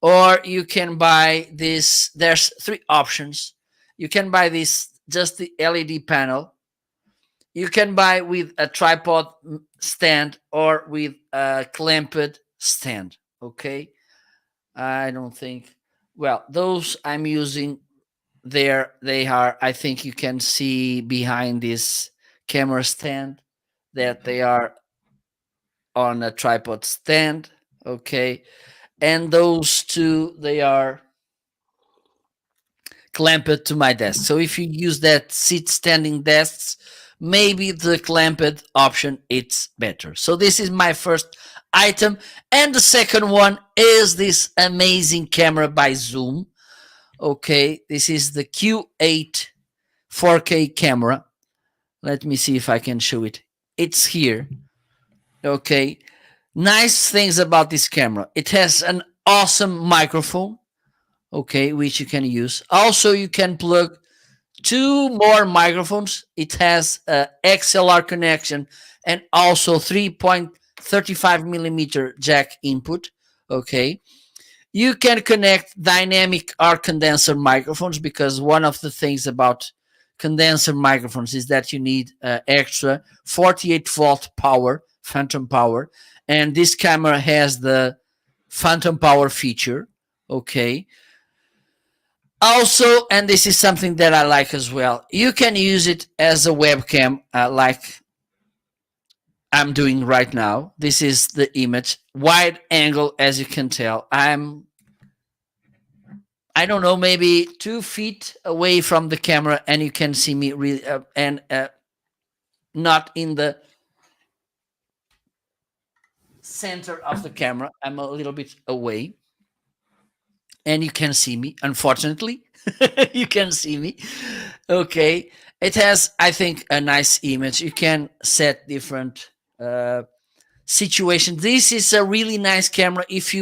or you can buy this. There's 3 options. You can buy this just the LED panel, You can buy with a tripod stand or with a clamped stand. Okay. I don't think. Well, those I'm using there, they are. I think you can see behind this camera stand that they are on a tripod stand. Okay. And those two, they are clamped to my desk. So if you use that seat standing desks, maybe the clamped option it's better. So this is my first item, and the second one is this amazing camera by Zoom. Okay, this is the Q8 4K camera. Let me see if I can show it. It's here. Okay, nice things about this camera. It has an awesome microphone, okay, which you can use. Also, you can plug two more microphones. It has a XLR connection and also 3.35 millimeter jack input. Okay, you can connect dynamic arc condenser microphones, because one of the things about condenser microphones is that you need extra 48-volt power, phantom power, and this camera has the phantom power feature. Okay, also, and this is something that I like as well, you can use it as a webcam, like I'm doing right now. This is the image, wide angle, as you can tell. I don't know, maybe 2 feet away from the camera, and you can see me really, and not in the center of the camera. I'm a little bit away, and you can see me. Unfortunately, you can see me. Okay, it has, I think, a nice image. You can set different situations. This is a really nice camera. If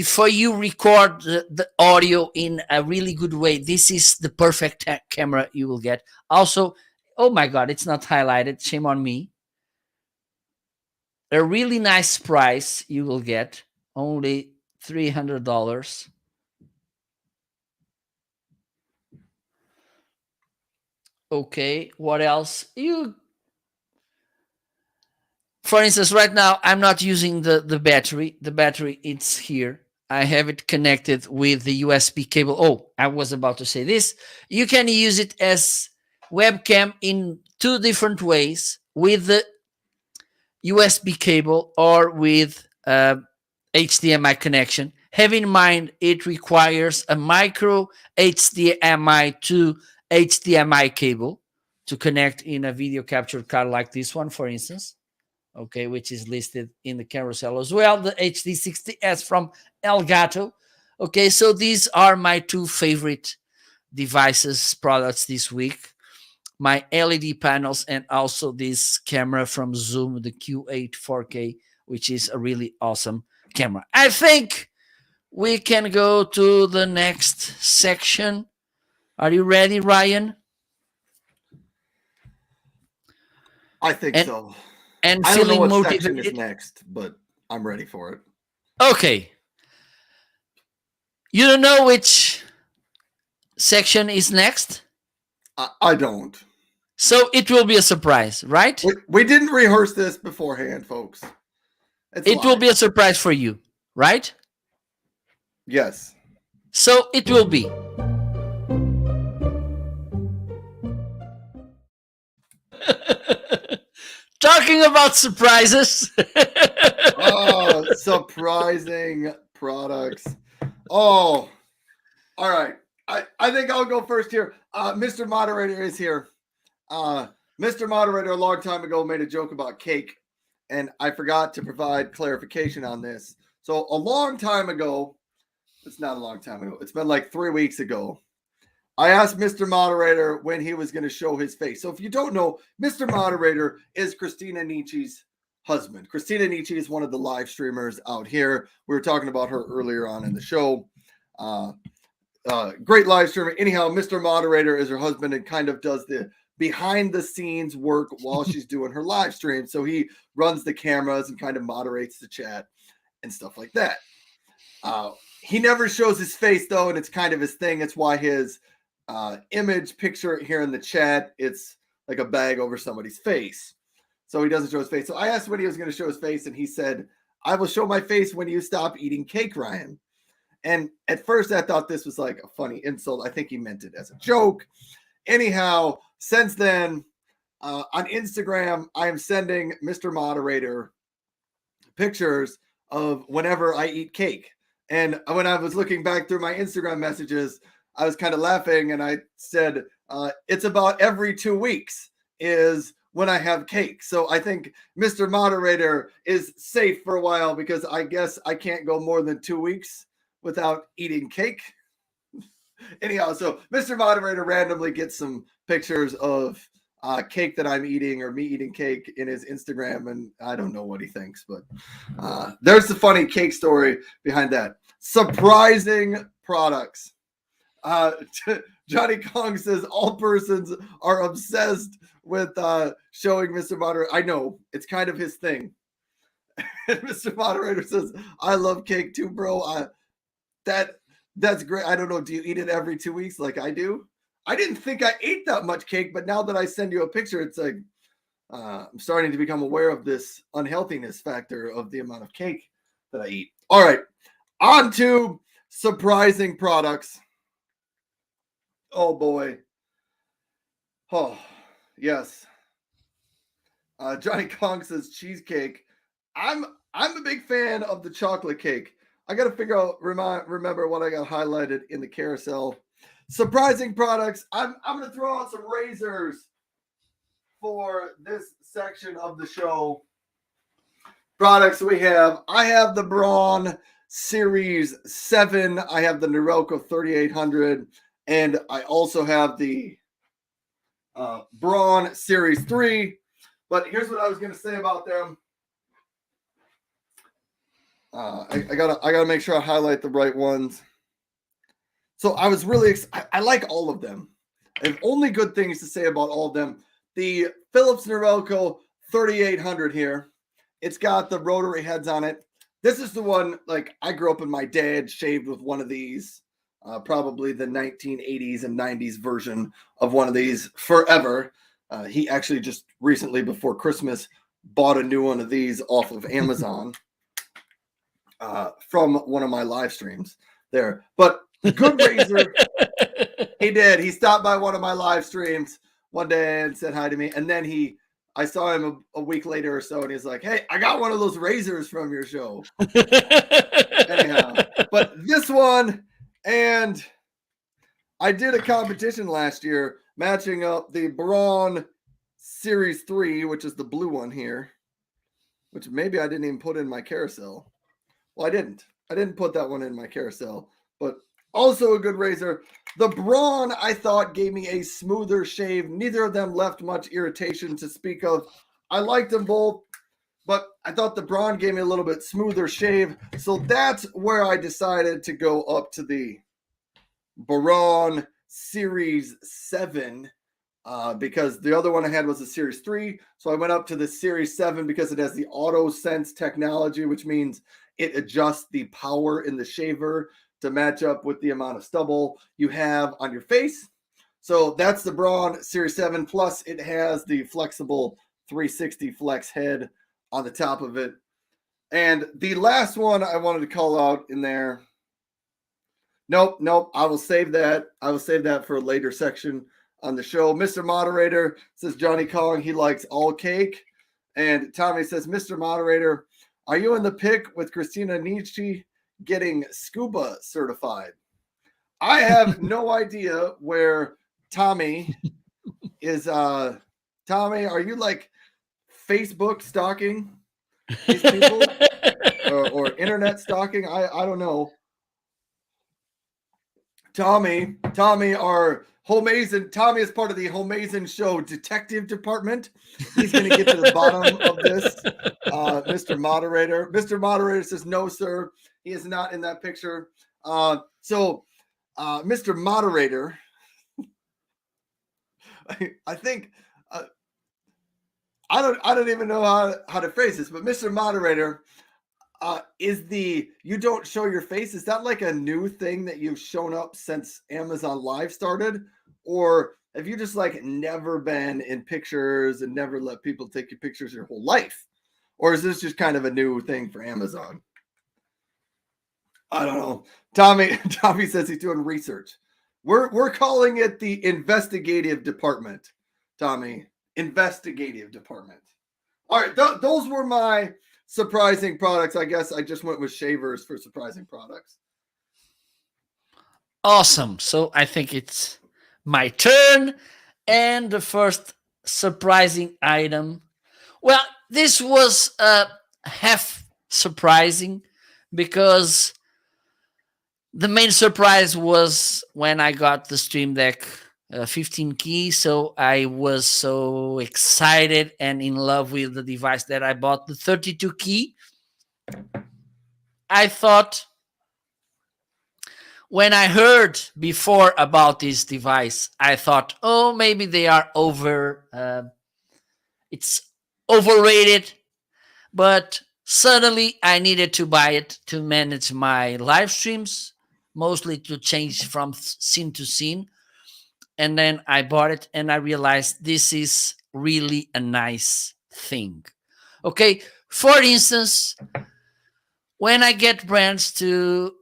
for you record the audio in a really good way, this is the perfect camera you will get. Also, oh my god, it's not highlighted. Shame on me. A really nice price you will get, only $300. Okay, what else? For instance, right now I'm not using the battery. The battery, it's here. I have it connected with the USB cable. Oh, I was about to say this. You can use it as webcam in two different ways, with the USB cable or with HDMI connection. Have in mind it requires a micro HDMI to HDMI cable to connect in a video capture card like this one, for instance. Okay, which is listed in the carousel as well. The HD60S from Elgato. Okay, so these are my two favorite devices, products this week. My LED panels, and also this camera from Zoom, the Q8 4K, which is a really awesome camera. I think we can go to the next section. Are you ready, Ryan? I think so. And I don't know feeling what section motivated? is next, but I'm ready for it. Okay. You don't know which section is next? I don't. So it will be a surprise, right? We didn't rehearse this beforehand, folks. It will be a surprise for you, right? Yes. So it will be. Talking about surprises. Oh, surprising products. Oh, all right. I think I'll go first here. Mr. Moderator is here. Mr. Moderator a long time ago made a joke about cake, and I forgot to provide clarification on this. So a long time ago, it's not a long time ago, it's been like 3 weeks ago, I asked Mr. Moderator when he was going to show his face. So if you don't know, Mr. Moderator is Christina Nietzsche's husband. Christina Nietzsche is one of the live streamers out here. We were talking about her earlier on in the show. Great live streamer. Anyhow, Mr. Moderator is her husband and kind of does the behind the scenes work while she's doing her live stream. So he runs the cameras and kind of moderates the chat and stuff like that. He never shows his face though, and it's kind of his thing. It's why his image picture here in the chat, it's like a bag over somebody's face. So he doesn't show his face. So I asked when he was going to show his face, and he said, "I will show my face when you stop eating cake, Ryan." And at first I thought this was like a funny insult. I think he meant it as a joke. Anyhow, since then, on Instagram, I am sending Mr. Moderator pictures of whenever I eat cake. And when I was looking back through my Instagram messages, I was kind of laughing, and I said, it's about every 2 weeks is when I have cake. So I think Mr. Moderator is safe for a while, because I guess I can't go more than 2 weeks without eating cake. Anyhow, so Mr. Moderator randomly gets some pictures of cake that I'm eating, or me eating cake, in his Instagram, and I don't know what he thinks, but there's the funny cake story behind that. Surprising products. Johnny Kong says all persons are obsessed with showing Mr. Moderator. I know, it's kind of his thing. And Mr. Moderator says, "I love cake too, bro." That's great. I don't know. Do you eat it every 2 weeks like I do? I didn't think I ate that much cake, but now that I send you a picture, it's like I'm starting to become aware of this unhealthiness factor of the amount of cake that I eat. All right, on to surprising products. Oh boy. Oh yes. Johnny Kong says cheesecake. I'm a big fan of the chocolate cake. I got to figure out, remember what I got highlighted in the carousel. Surprising products. I'm going to throw out some razors for this section of the show. Products we have. I have the Brawn Series 7. I have the Norelco 3800. And I also have the Brawn Series 3. But here's what I was going to say about them. I gotta make sure I highlight the right ones. So I was really I like all of them. I have only good things to say about all of them. The Philips Norelco 3800 here. It's got the rotary heads on it. This is the one, like, I grew up and my dad shaved with one of these. Probably the 1980s and 90s version of one of these forever. He actually just recently, before Christmas, bought a new one of these off of Amazon. From one of my live streams there. But good razor. He did. He stopped by one of my live streams one day and said hi to me. And then I saw him a week later or so, and he's like, "Hey, I got one of those razors from your show." Anyhow, but this one, and I did a competition last year matching up the Brawn Series 3, which is the blue one here, which maybe I didn't even put in my carousel. Well, I didn't put that one in my carousel, but also a good razor. The Brawn, I thought, gave me a smoother shave. Neither of them left much irritation to speak of. I liked them both, but I thought the Brawn gave me a little bit smoother shave. So that's where I decided to go up to the Brawn Series 7, because the other one I had was a Series 3. So I went up to the Series 7 because it has the auto sense technology, which means it adjusts the power in the shaver to match up with the amount of stubble you have on your face. So that's the Brawn Series 7. Plus, it has the flexible 360 flex head on the top of it. And the last one I wanted to call out in there. Nope. I will save that. For a later section on the show. Mr. Moderator says Johnny Kong, he likes all cake. And Tommy says, Mr. Moderator, are you in the pic with Christina Nietzsche getting scuba certified? I have no idea where Tommy is. Tommy, are you like Facebook stalking these people or internet stalking? I don't know. Tommy, our Homeazin, Tommy is part of the Homeazin Show detective department. He's going to get to the bottom of this. Mr. Moderator. Mr. Moderator says, no, sir. He is not in that picture. So, Mr. Moderator, I think, I don't even know how to phrase this, but Mr. Moderator, is the you don't show your face, is that like a new thing that you've shown up since Amazon Live started, or have you just like never been in pictures and never let people take your pictures your whole life? Or is this just kind of a new thing for Amazon? I don't know. Tommy says he's doing research. We're calling it the investigative department, Tommy. Investigative department. All right, those were my surprising products. I guess I just went with shavers for surprising products. Awesome. So I think it's my turn. And the first surprising item. Well, this was half surprising because the main surprise was when I got the Stream Deck 15 key. So I was so excited and in love with the device that I bought the 32 key. I thought, when I heard before about this device, I thought, oh, maybe they are it's overrated. But suddenly I needed to buy it to manage my live streams, mostly to change from scene to scene. And then I bought it and I realized this is really a nice thing. Okay. For instance, when I get brands to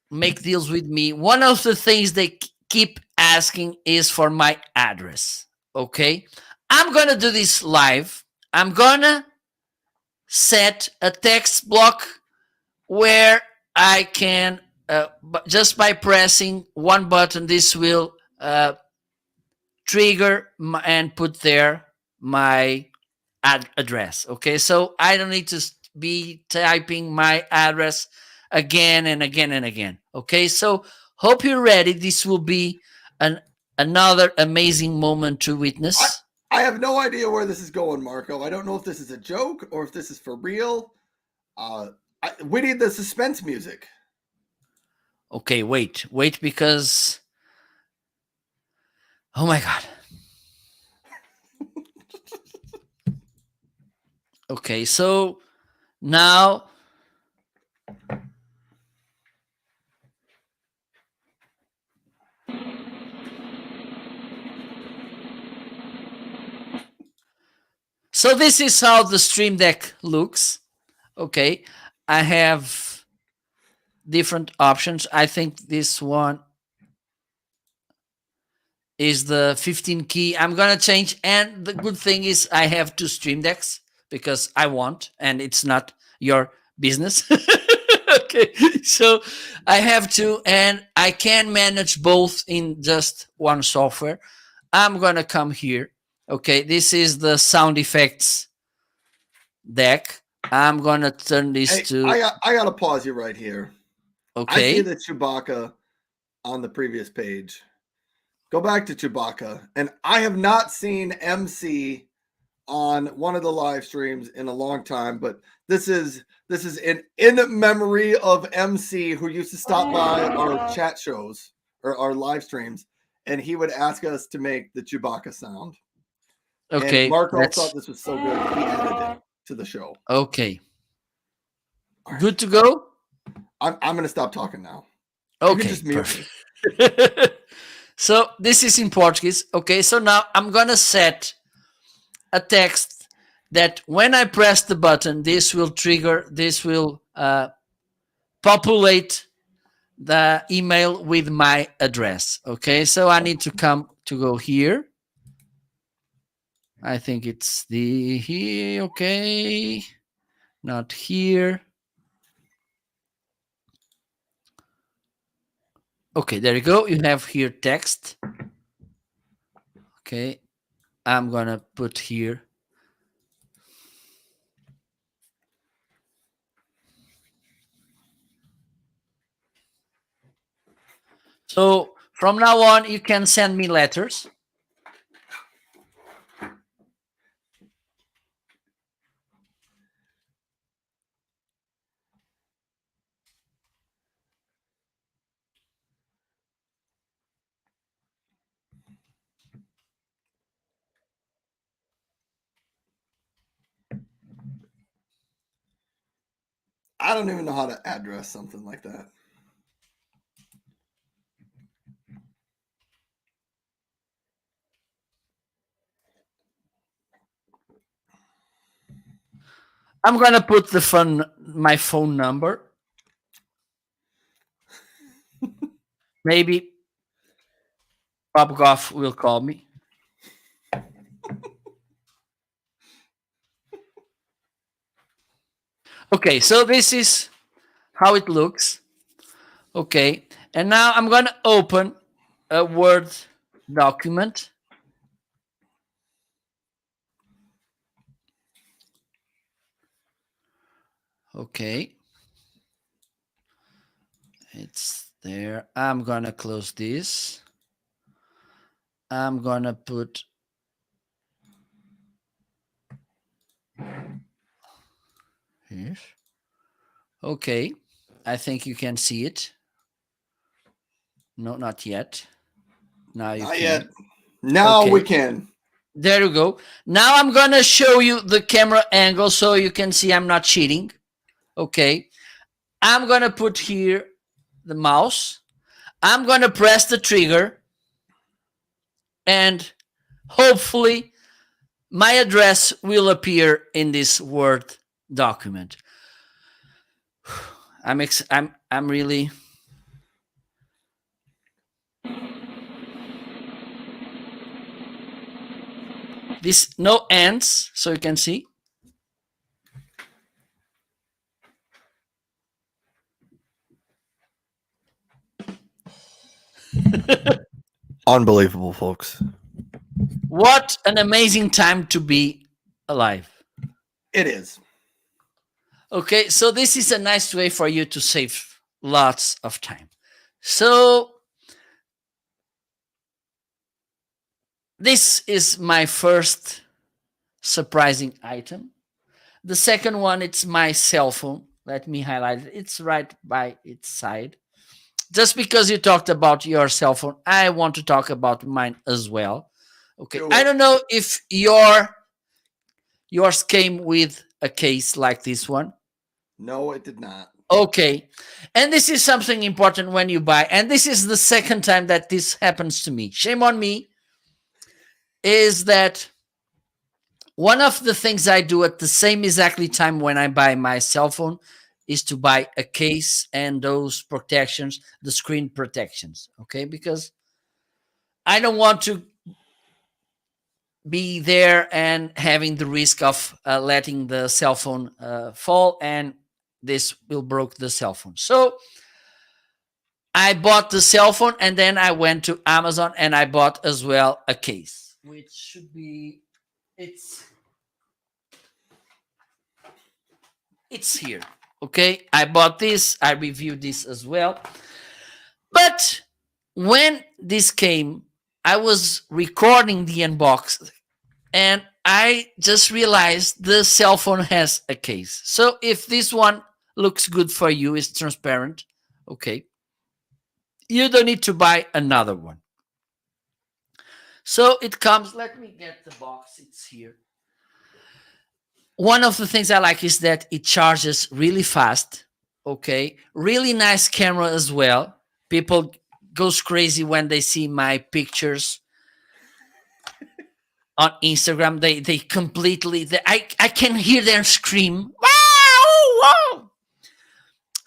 make deals with me, one of the things they keep asking is for my address. Okay. I'm going to do this live. I'm going to set a text block where I can, just by pressing one button, this will trigger and put there my address. Okay. So I don't need to be typing my address again and again and again. Okay, so hope you're ready. This will be another amazing moment to witness. I have no idea where this is going, Marco. I don't know if this is a joke or if this is for real. We need the suspense music. Okay, wait, because, oh my God. Okay, so now so this is how the Stream Deck looks. Okay, I have different options. I think this one is the 15 key. I'm gonna change, and the good thing is I have two Stream Decks because I want, and it's not your business. Okay, so I have to, and I can manage both in just one software. I'm gonna come here. Okay, this is the sound effects deck. I'm gonna turn this to. I gotta pause you right here. Okay. I see the Chewbacca on the previous page. Go back to Chewbacca, and I have not seen MC on one of the live streams in a long time, but this is in memory of MC, who used to stop by our chat shows or our live streams, and he would ask us to make the Chewbacca sound. Okay, and Marco thought this was so good, he added it to the show. Okay. Right. Good to go? I'm going to stop talking now. Okay, just mute me. So this is in Portuguese. Okay, so now I'm going to set a text that when I press the button, this will trigger, this will populate the email with my address. Okay, so I need to go here. I think it's here. Okay, not here. Okay, there you go. You have here text. Okay, I'm gonna put here. So from now on, you can send me letters. I don't even know how to address something like that. I'm gonna put my phone number. Maybe Bob Goff will call me. Okay, so this is how it looks. Okay, and now I'm gonna open a Word document. Okay, it's there. I'm gonna close this. I'm gonna put here. Okay, I think you can see it. No, not yet. Now you Not can. yet. Now Okay. we can. There you go. Now I'm gonna show you the camera angle so you can see I'm not cheating. Okay. I'm gonna put here the mouse. I'm gonna press the trigger, and hopefully my address will appear in this Word document. I'm really this no ends, so you can see. Unbelievable, folks. What an amazing time to be alive. It is. Okay, so this is a nice way for you to save lots of time. So this is my first surprising item. The second one, it's my cell phone. Let me highlight it. It's right by its side. Just because you talked about your cell phone, I want to talk about mine as well. Okay, I don't know if yours came with a case like this one. No, it did not. Okay, and this is something important when you buy, and this is the second time that this happens to me. Shame on me. Is that one of the things I do at the same exactly time when I buy my cell phone is to buy a case and those protections, the screen protections. Okay, because I don't want to be there and having the risk of letting the cell phone fall, and this will break the cell phone. So I bought the cell phone, and then I went to Amazon and I bought as well a case, which should be it's here. Okay, I bought this. I reviewed this as well. But when this came, I was recording the unbox, and I just realized the cell phone has a case. So if this one looks good for you, it's transparent. Okay, you don't need to buy another one. So it comes. Let me get the box. It's here. One of the things I like is that it charges really fast. Okay, really nice camera as well. People goes crazy when they see my pictures on Instagram. They completely. I can hear them scream. Wow! Wow!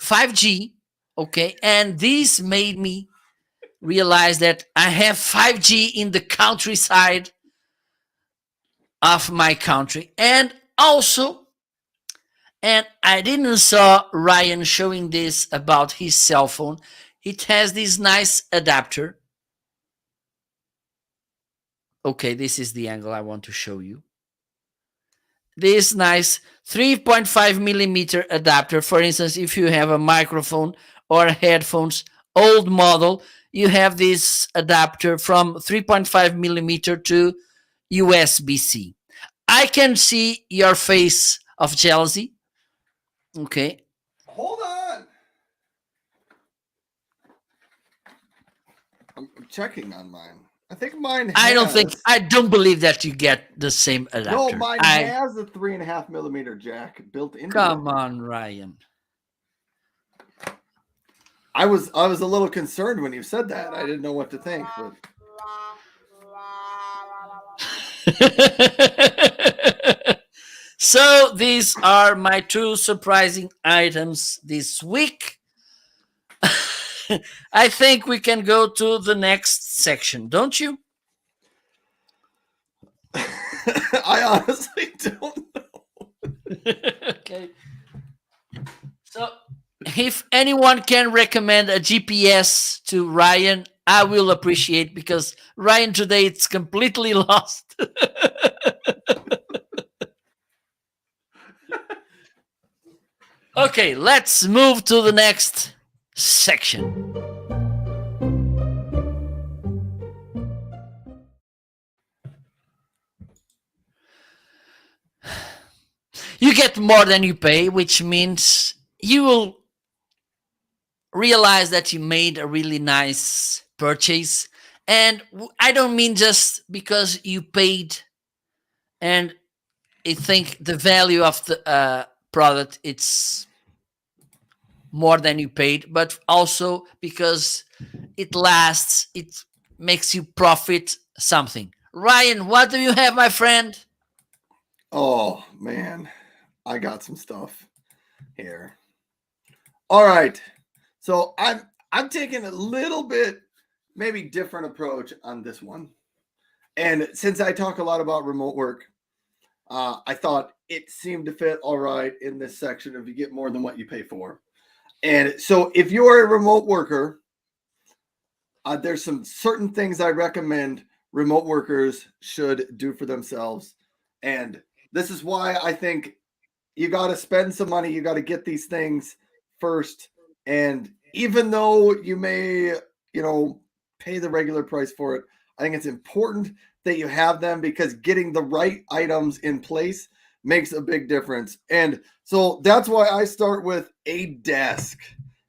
5G. Okay, and this made me realize that I have 5G in the countryside of my country, and also, and I didn't saw Ryan showing this about his cell phone. It has this nice adapter. Okay, this is the angle I want to show you. This nice 3.5 millimeter adapter. For instance, if you have a microphone or headphones, old model, you have this adapter from 3.5 millimeter to USB-C. I can see your face of jealousy. Okay. Hold on. I'm checking on mine. I think mine has... I don't believe that you get the same adapter. No, mine has a 3.5 millimeter jack built into it. Come on, Ryan. I was a little concerned when you said that. I didn't know what to think, but So these are my two surprising items this week. I think we can go to the next section, don't you? I honestly don't know. Okay. So, if anyone can recommend a GPS to Ryan, I will appreciate because Ryan today it's completely lost. Okay, let's move to the next section. You get more than you pay, which means you will realize that you made a really nice purchase. And I don't mean just because you paid and I think the value of the product it's more than you paid, but also because it lasts, it makes you profit something. Ryan, what do you have, my friend? Oh man, I got some stuff here. All right. So I'm taking a little bit maybe different approach on this one. And since I talk a lot about remote work, I thought it seemed to fit all right in this section if you get more than what you pay for. And so if you're a remote worker, there's some certain things I recommend remote workers should do for themselves. And this is why I think you got to spend some money. You got to get these things first. And even though you may, pay the regular price for it, I think it's important that you have them because getting the right items in place makes a big difference. And so that's why I start with a desk.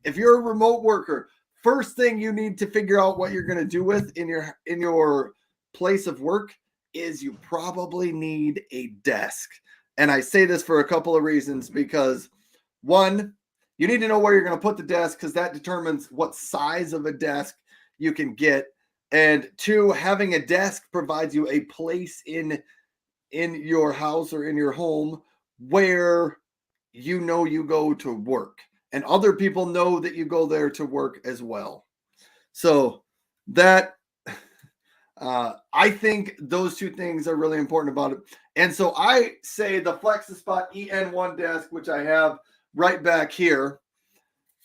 If you're a remote worker, first thing you need to figure out what you're going to do with in your place of work is you probably need a desk. And I say this for a couple of reasons because one, you need to know where you're going to put the desk because that determines what size of a desk you can get. And two, having a desk provides you a place in your house or in your home where you go to work. And other people know that you go there to work as well. So that I think those two things are really important about it. And so I say the FlexiSpot EN1 desk, which I have right back here,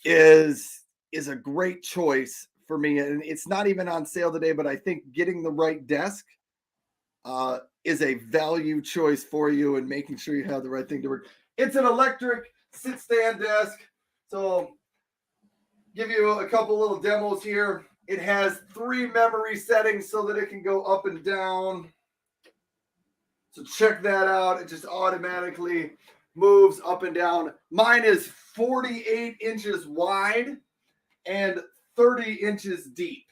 is a great choice for me. And it's not even on sale today, but I think getting the right desk is a value choice for you and making sure you have the right thing to work. It's an electric sit-stand desk. So give you a couple little demos here. It has 3 memory settings so that it can go up and down. So check that out. It just automatically moves up and down. Mine is 48 inches wide and 30 inches deep.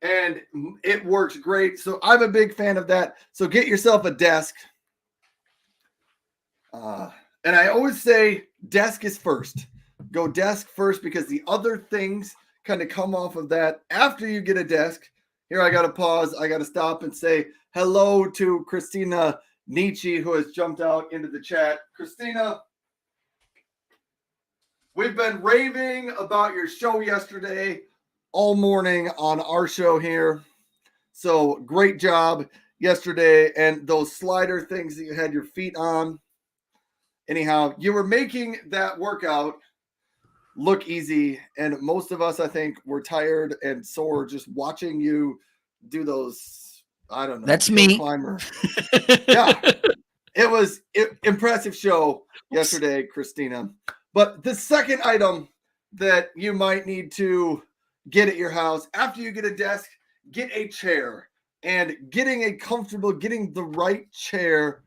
And it works great. So I'm a big fan of that. So get yourself a desk. And I always say desk is first. Go desk first because the other things kind of come off of that after you get a desk. Here I got to pause. I got to stop and say hello to Christina Nietzsche, who has jumped out into the chat. Christina, we've been raving about your show yesterday all morning on our show here. So great job yesterday. And those slider things that you had your feet on. Anyhow, you were making that workout look easy. And most of us, I think, were tired and sore just watching you do those. I don't know. That's me. Climber. Yeah. It was an impressive show yesterday, Christina. But the second item that you might need to get at your house after you get a desk, get a chair. And getting the right chair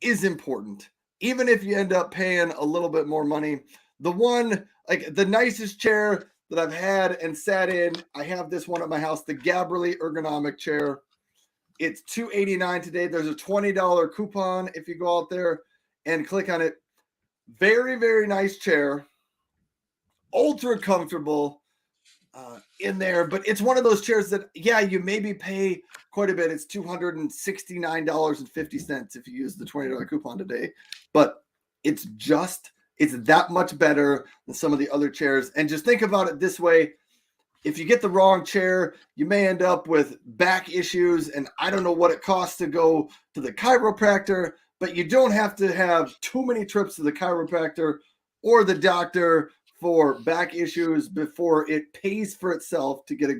is important. Even if you end up paying a little bit more money. The one, like the nicest chair that I've had and sat in, I have this one at my house, the Gabberly Ergonomic chair. It's $289 today. There's a $20 coupon if you go out there and click on it. Very, very nice chair. Ultra comfortable. in there, but it's one of those chairs that, yeah, you maybe pay quite a bit. It's $269.50 if you use the $20 coupon today, but it's that much better than some of the other chairs. And just think about it this way: if you get the wrong chair, you may end up with back issues, and I don't know what it costs to go to the chiropractor, but you don't have to have too many trips to the chiropractor or the doctor for back issues before it pays for itself to get a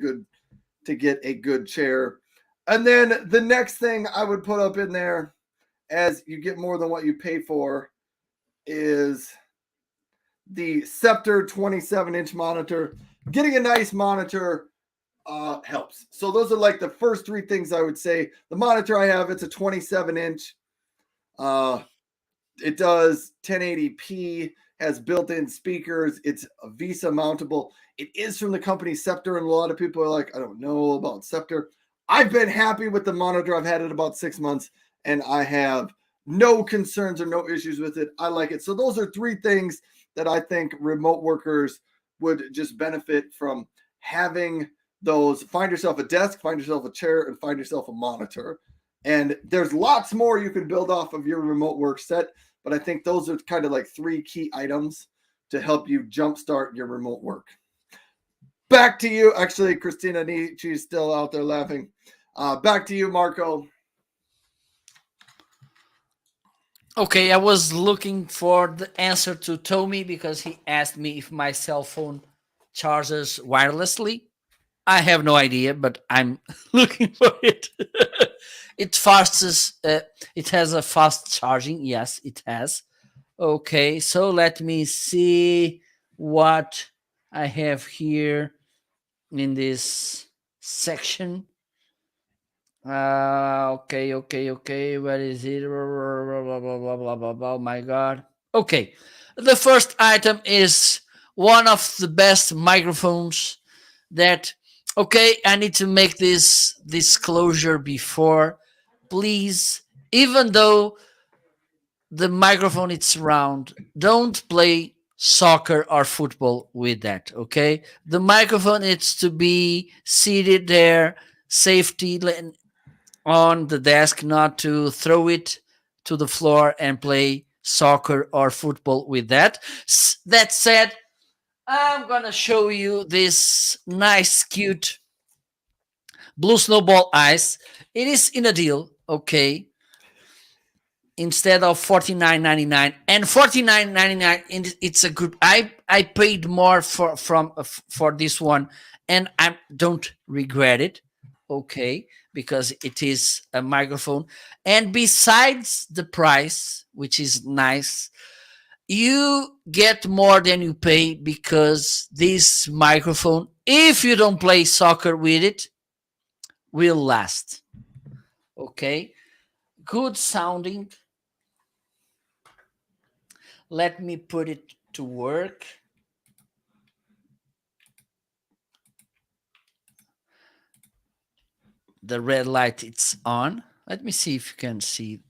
good chair. And then the next thing I would put up in there, as you get more than what you pay for, is the Scepter 27-inch monitor. Getting a nice monitor helps. So those are like the first three things I would say. The monitor I have, it's a 27-inch. It does 1080p, has built-in speakers. It's a VESA mountable. It is from the company Scepter, and a lot of people are like, I don't know about Scepter. I've been happy with the monitor. I've had it about 6 months, and I have no concerns or no issues with it. I like it. So those are three things that I think remote workers would just benefit from having those. Find yourself a desk, find yourself a chair, and find yourself a monitor. And there's lots more you can build off of your remote work set, but I think those are kind of like three key items to help you jumpstart your remote work. Back to you. Actually, Christina, she's still out there laughing. Back to you, Marco. Okay, I was looking for the answer to Tommy because he asked me if my cell phone charges wirelessly. I have no idea, but I'm looking for it. It it has a fast charging. Yes, it has. Okay, so let me see what I have here in this section. Okay. Where is it? Oh my God. Okay. The first item is one of the best microphones that, okay, I need to make this disclosure before. Please, even though the microphone is round, don't play soccer or football with that, okay? The microphone needs to be seated there, safety on the desk, not to throw it to the floor and play soccer or football with that. That said, I'm gonna show you this nice, cute blue Snowball ice. It is in a deal, okay? Instead of $49.99 and $49.99, it's a good. I paid more for this one, and I don't regret it, okay, because it is a microphone. And besides the price, which is nice, you get more than you pay, because this microphone, if you don't play soccer with it, will last. Okay, good sounding. Let me put it to work. The red light, it's on. Let me see if you can see.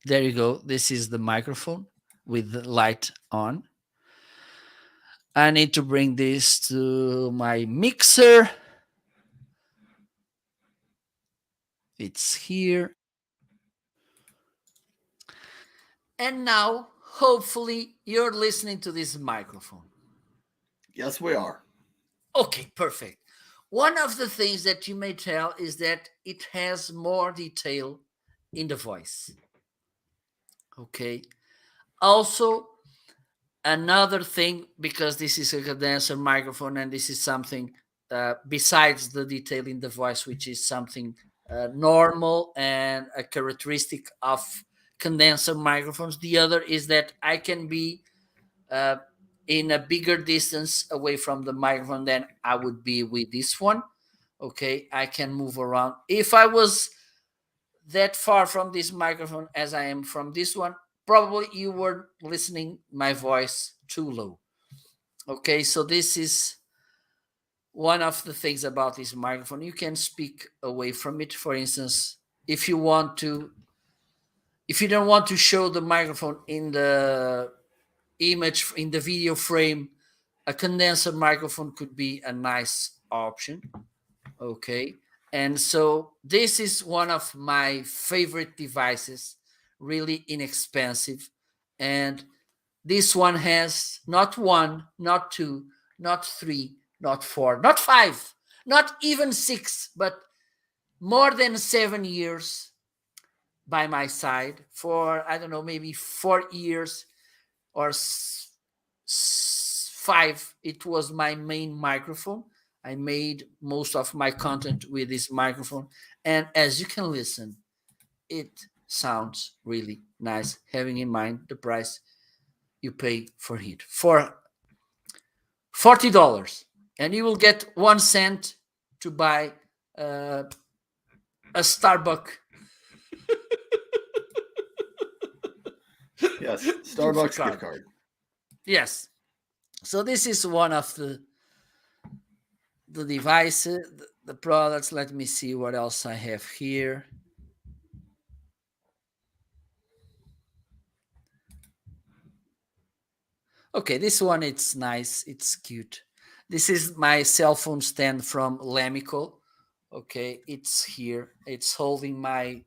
There you go. This is the microphone with the light on. I need to bring this to my mixer. It's here. And now, hopefully, you're listening to this microphone. Yes, we are. Okay, perfect. One of the things that you may tell is that it has more detail in the voice. Okay. Also, another thing, because this is a condenser microphone and this is something besides the detail in the voice, which is something normal and a characteristic of condenser microphones. The other is that I can be in a bigger distance away from the microphone than I would be with this one. Okay, I can move around. If I was that far from this microphone as I am from this one, probably you were listening my voice too low. Okay, so this is one of the things about this microphone. You can speak away from it. For instance, if you don't want to show the microphone in the image in the video frame, a condenser microphone could be a nice option. Okay. And so this is one of my favorite devices, really inexpensive. And this one has not one, not two, not three, not four, not five, not even six, but more than 7 years by my side for, I don't know, maybe 4 years or five. It was my main microphone. I made most of my content with this microphone. And as you can listen, it sounds really nice, having in mind the price you pay for it. For $40. And you will get 1 cent to buy a Starbucks. Yes, Starbucks gift card. Yes. So this is one of the devices, the products. Let me see what else I have here. Okay, this one, it's nice. It's cute. This is my cell phone stand from Lamico. Okay, it's here. It's holding my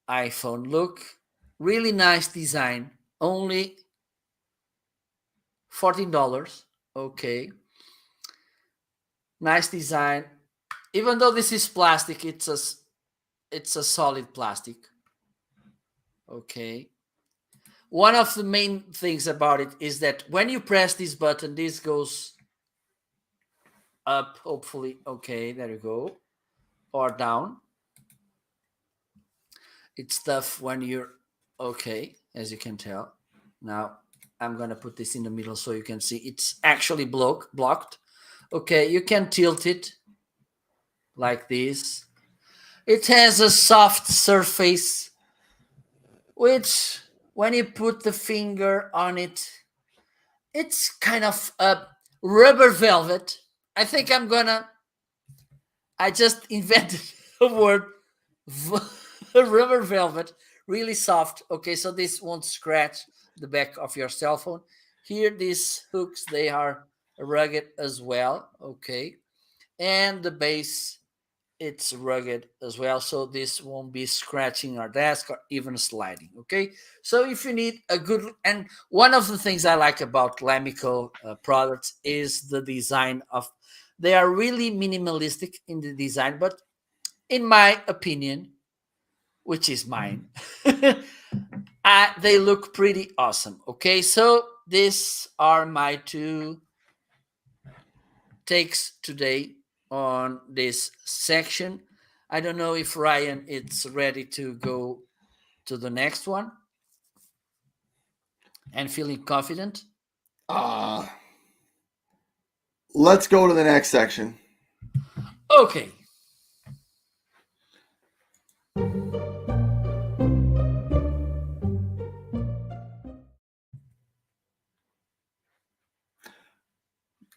iPhone. Look, really nice design. Only $14. Okay. Nice design. Even though this is plastic, it's a solid plastic. Okay. One of the main things about it is that when you press this button, this goes up, hopefully. Okay, there you go. Or down. It's tough when you're okay, as you can tell. Now I'm gonna put this in the middle so you can see it's actually blocked. Okay, you can tilt it like this. It has a soft surface, which when you put the finger on it, it's kind of a rubber velvet. I think I just invented a word, rubber velvet, really soft. Okay, so this won't scratch the back of your cell phone. Here, these hooks, they are rugged as well. Okay, and the base, it's rugged as well, so this won't be scratching our desk or even sliding. Okay, so if you need a good, and one of the things I like about Lamico products is the design of, they are really minimalistic in the design, but in my opinion, which is mine, they look pretty awesome. Okay, so these are my two takes today on this section. I don't know if Ryan is ready to go to the next one and feeling confident. Let's go to the next section. Okay.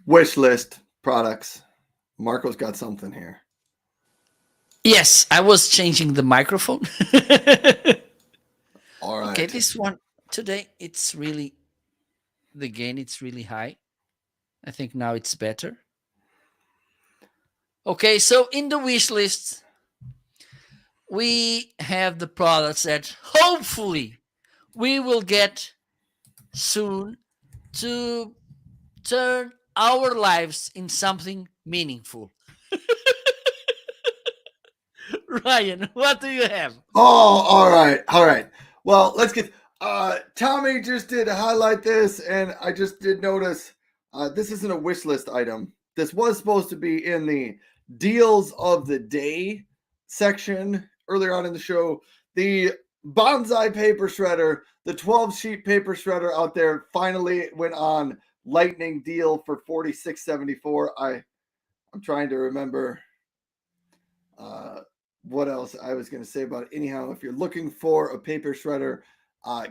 Wishlist products. Marco's got something here. Yes, I was changing the microphone. All right. Okay, this one today, it's really, the gain, it's really high. I think now it's better. Okay, so in the wish list, we have the products that hopefully we will get soon to turn our lives in something meaningful. Ryan, what do you have? Oh, all right. Well, let's get. Tommy just did highlight this, and I just did notice this isn't a wish list item. This was supposed to be in the deals of the day section earlier on in the show. The bonsai paper shredder, the 12 sheet paper shredder out there, finally went on lightning deal for $46.74. I'm trying to remember what else I was going to say about it. Anyhow, if you're looking for a paper shredder,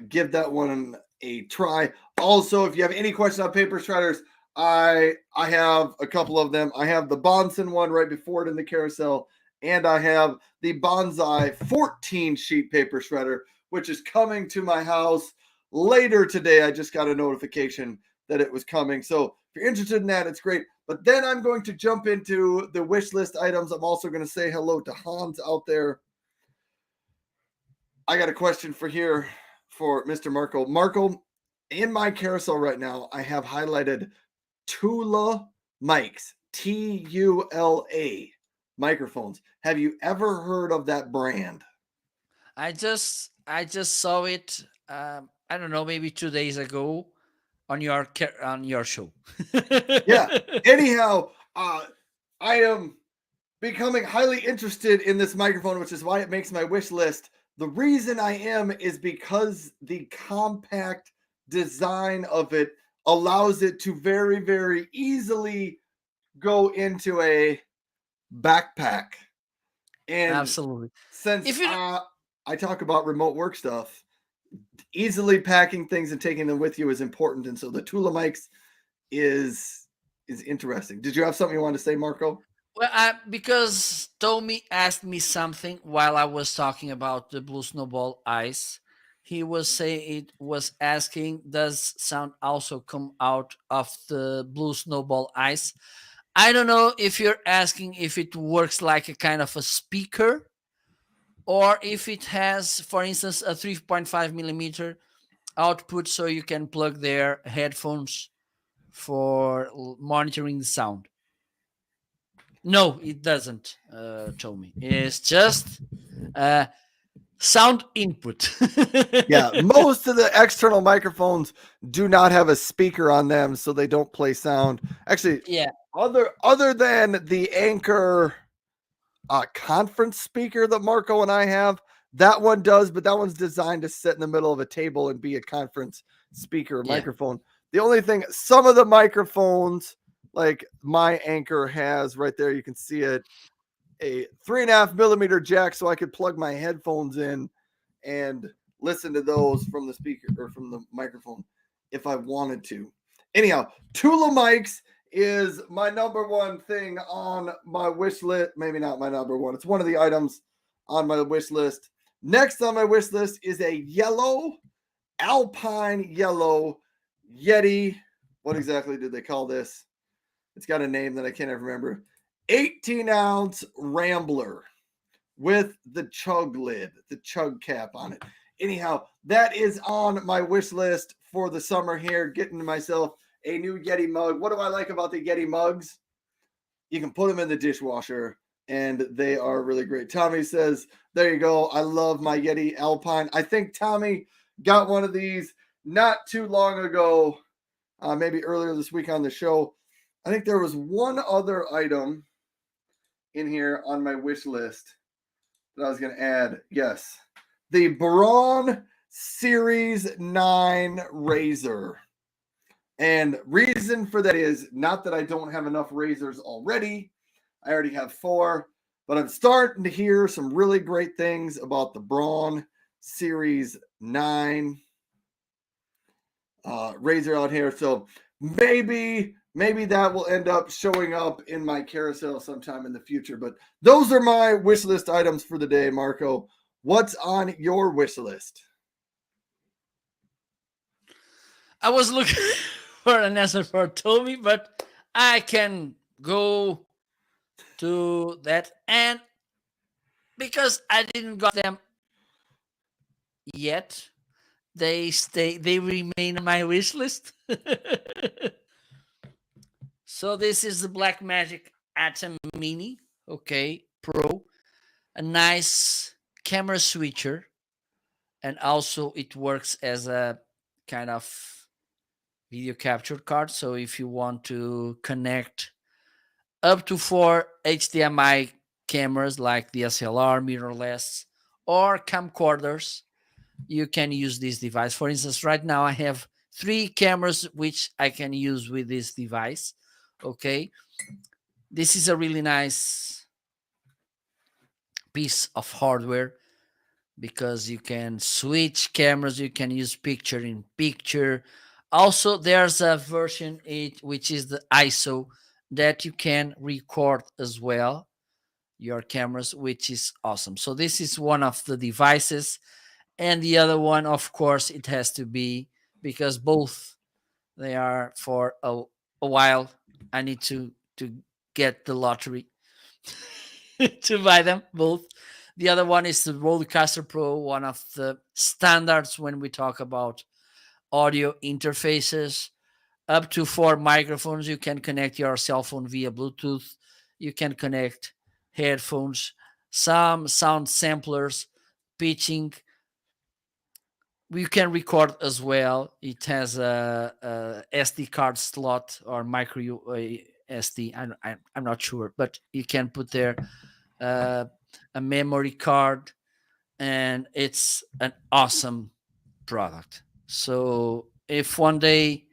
give that one a try. Also, if you have any questions on paper shredders, I have a couple of them. I have the Bonson one right before it in the carousel, and I have the Bonsai 14 sheet paper shredder, which is coming to my house later today. I just got a notification that it was coming. So if you're interested in that, it's great. But then I'm going to jump into the wish list items. I'm also going to say hello to Hans out there. I got a question for Mr. Marco. Marco, in my carousel right now, I have highlighted Tula mics, Tula microphones. Have you ever heard of that brand? I just saw it. I don't know, maybe 2 days ago on your show. Yeah. Anyhow, I am becoming highly interested in this microphone, which is why it makes my wish list. The reason I am is because the compact design of it allows it to very, very easily go into a backpack. And Absolutely. since If you I talk about remote work stuff, easily packing things and taking them with you is important. And so the Tula mics is interesting. Did you have something you wanted to say, Marco? Well, because Tommy asked me something while I was talking about the Blue Snowball ice. He was asking, does sound also come out of the Blue Snowball ice? I don't know if you're asking if it works like a kind of a speaker, or if it has, for instance, a 3.5 millimeter output, so you can plug their headphones for monitoring the sound. No, it doesn't, Tommy. It's just sound input. Yeah, most of the external microphones do not have a speaker on them, so they don't play sound. Actually, Yeah, other than the Anchor conference speaker that Marco and I have, that one does, but that one's designed to sit in the middle of a table and be a conference speaker yeah, microphone. The only thing, some of the microphones, like my Anchor has right there, you can see it, a 3.5 millimeter jack, so I could plug my headphones in and listen to those from the speaker or from the microphone if I wanted to. Anyhow, Tula mics is my number one thing on my wish list. Maybe not my number one. It's one of the items on my wish list. Next on my wish list is a yellow, alpine yellow Yeti. What exactly did they call this? It's got a name that I can't ever remember. 18-ounce Rambler with the chug lid, the chug cap on it. Anyhow, that is on my wish list for the summer here, getting myself a new Yeti mug. What do I like about the Yeti mugs? You can put them in the dishwasher, and they are really great. Tommy says, there you go. I love my Yeti Alpine. I think Tommy got one of these not too long ago, maybe earlier this week on the show. I think there was one other item in here on my wish list that I was going to add. Yes, the Brawn Series 9 razor. And reason for that is not that I don't have enough razors already. I already have 4, but I'm starting to hear some really great things about the Brawn Series 9 razor out here. So maybe that will end up showing up in my carousel sometime in the future. But those are my wish list items for the day, Marco. What's on your wish list? I was looking for an answer for Tommy, but I can go to that. And because I didn't got them yet, they remain on my wish list. So this is the Blackmagic Atom Mini, okay, Pro, a nice camera switcher, and also it works as a kind of video capture card. So if you want to connect up to 4 HDMI cameras like DSLR, mirrorless, or camcorders, you can use this device. For instance, right now I have 3 cameras which I can use with this device. Okay, this is a really nice piece of hardware because you can switch cameras, you can use picture in picture. Also, there's a version 8 which is the ISO that you can record as well your cameras, which is awesome. So this is one of the devices, and the other one, of course, it has to be, because both they are for a while. I need to get the lottery to buy them both. The other one is the Rodecaster Pro, one of the standards when we talk about audio interfaces. Up to 4 microphones. You can connect your cell phone via Bluetooth. You can connect headphones, some sound samplers, pitching. You can record as well. It has a SD card slot or micro SD. I'm not sure, but you can put there uh, a memory card, and it's an awesome product. So if one day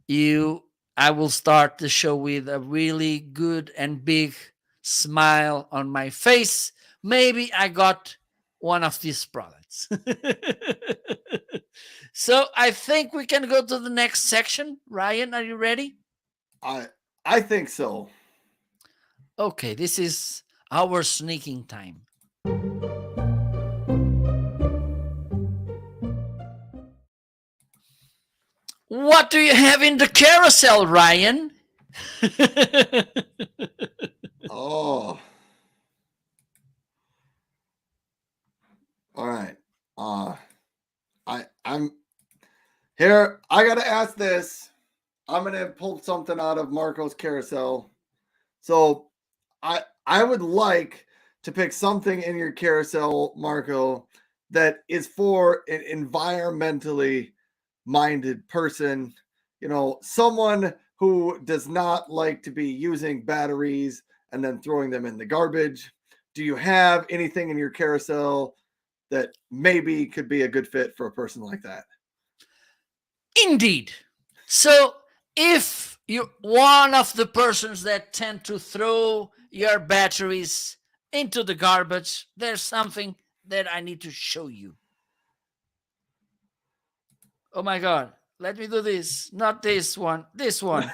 I will start the show with a really good and big smile on my face, maybe I got one of these products. So I think we can go to the next section. Ryan, are you ready? I think so. Okay, this is our sneaking time. What do you have in the carousel, Ryan? Oh. All right. I'm here. I gotta ask this. I'm gonna pull something out of Marco's carousel. So I would like to pick something in your carousel, Marco, that is for an environmentally minded person. You know, someone who does not like to be using batteries and then throwing them in the garbage. Do you have anything in your carousel that maybe could be a good fit for a person like that? Indeed. So if you're one of the persons that tend to throw your batteries into the garbage, there's something that I need to show you. Oh my God. Let me do this. Not this one. This one.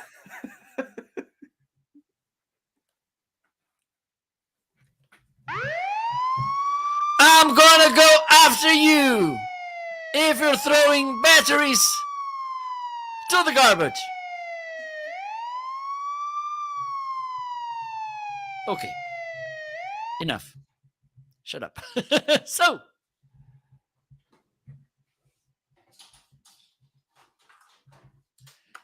I'm gonna go after you if you're throwing batteries to the garbage. Okay. Enough. Shut up. So,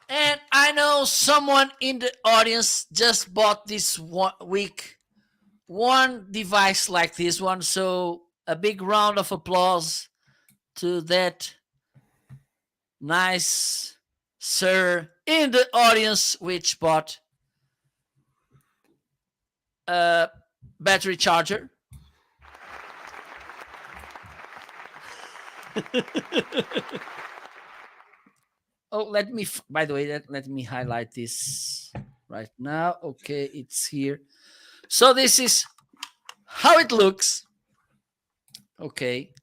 and I know someone in the audience just bought this week one device like this one. So, a big round of applause to that nice sir in the audience which bought a battery charger. Oh, by the way, let me highlight this right now. Okay, it's here. So this is how it looks. Okay.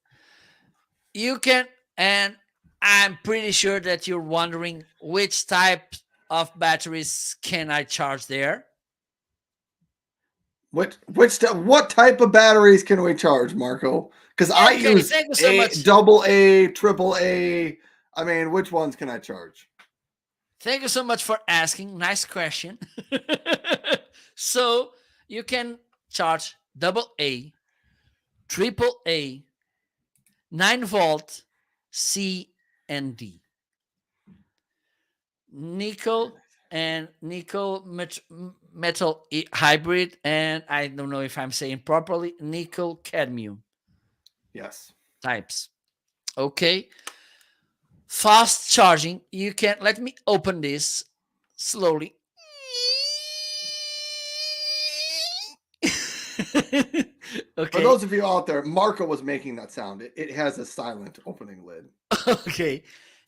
You can, and I'm pretty sure that you're wondering which type of batteries can I charge there. What type of batteries can we charge, Marco? Because I use thank you so much. double A, triple A. I mean, which ones can I charge? Thank you so much for asking. Nice question. So you can charge double A, triple A, 9-volt, C and D. Nickel and nickel metal hybrid, and I don't know if I'm saying properly, nickel cadmium. Yes. Types. Okay. Fast charging. You can, let me open this slowly. Okay. For those of you out there, Marco was making that sound. It has a silent opening lid. Okay.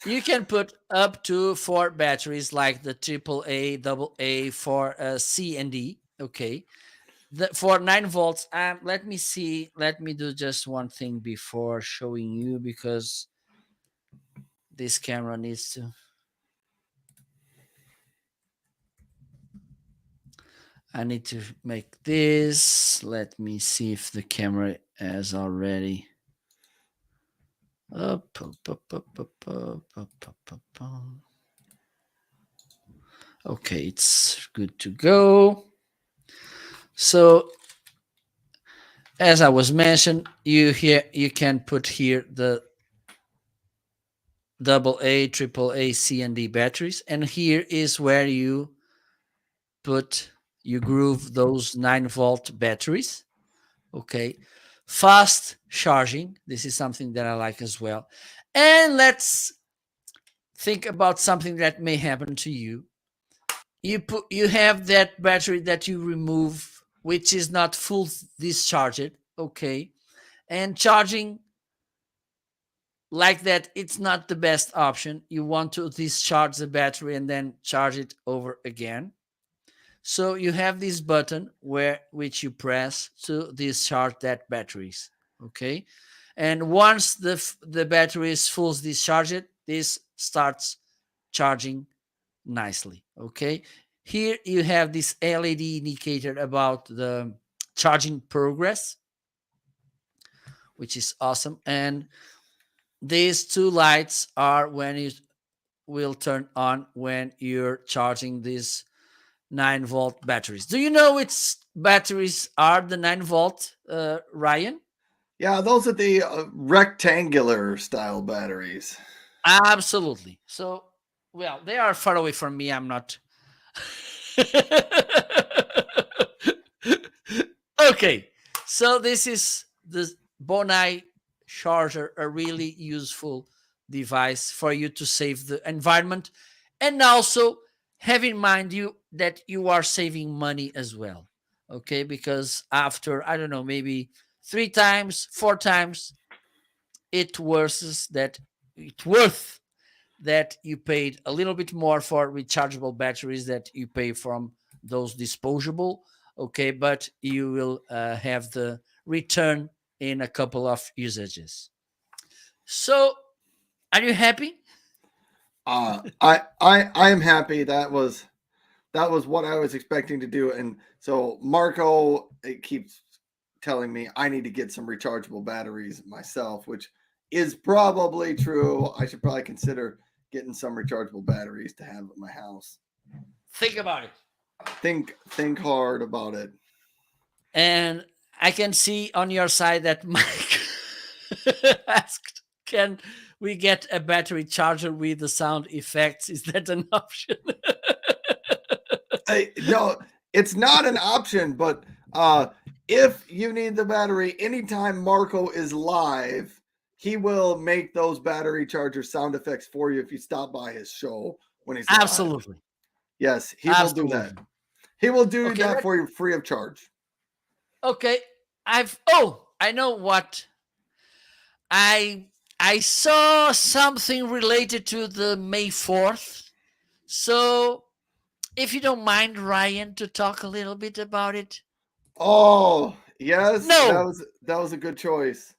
You can put up to 4 batteries like the AAA, double A for C and D. Okay. For 9 volts, let me see. Let me do just one thing before showing you, because this camera needs to. I need to make this. Let me see if the camera has already. Okay, it's good to go. So as I was mentioned, you can put here the double A, triple A, C, and D batteries, and here is where you groove those 9-volt batteries. Okay, fast charging. This is something that I like as well. And let's think about something that may happen to you. You have that battery that you remove, which is not full discharged. Okay, and charging like that, it's not the best option. You want to discharge the battery and then charge it over again. So you have this button which you press to discharge that batteries. Okay, and once the battery is full discharged, this starts charging nicely. Okay, here you have this LED indicator about the charging progress, which is awesome. And these two lights are when it will turn on when you're charging these 9-volt batteries. Do you know which batteries are the 9-volt, Ryan? Yeah, those are the rectangular style batteries. Absolutely. So, well, they are far away from me. I'm not. Okay, so this is the Bonai charger, a really useful device for you to save the environment, and also have in mind you that you are saving money as well. Okay, because after, I don't know, maybe 3 times, 4 times, it's worth that you paid a little bit more for rechargeable batteries that you pay from those disposable. Okay, but you will have the return in a couple of usages. So are you happy? I am happy. That was what I was expecting to do, and so Marco it keeps telling me I need to get some rechargeable batteries myself, which is probably true. I should probably consider getting some rechargeable batteries to have at my house. Think about it. Think hard about it. And I can see on your side that Mike asked, can we get a battery charger with the sound effects? Is that an option? No, it's not an option, but if you need the battery anytime Marco is live, he will make those battery charger sound effects for you if you stop by his show when he's live. Absolutely. Yes, he will do that. Absolutely. He will do Okay, that for you free of charge. okay. I know what I I saw something related to the May 4th. So, if you don't mind, Ryan, to talk a little bit about it. Oh, yes, that No, was a good choice.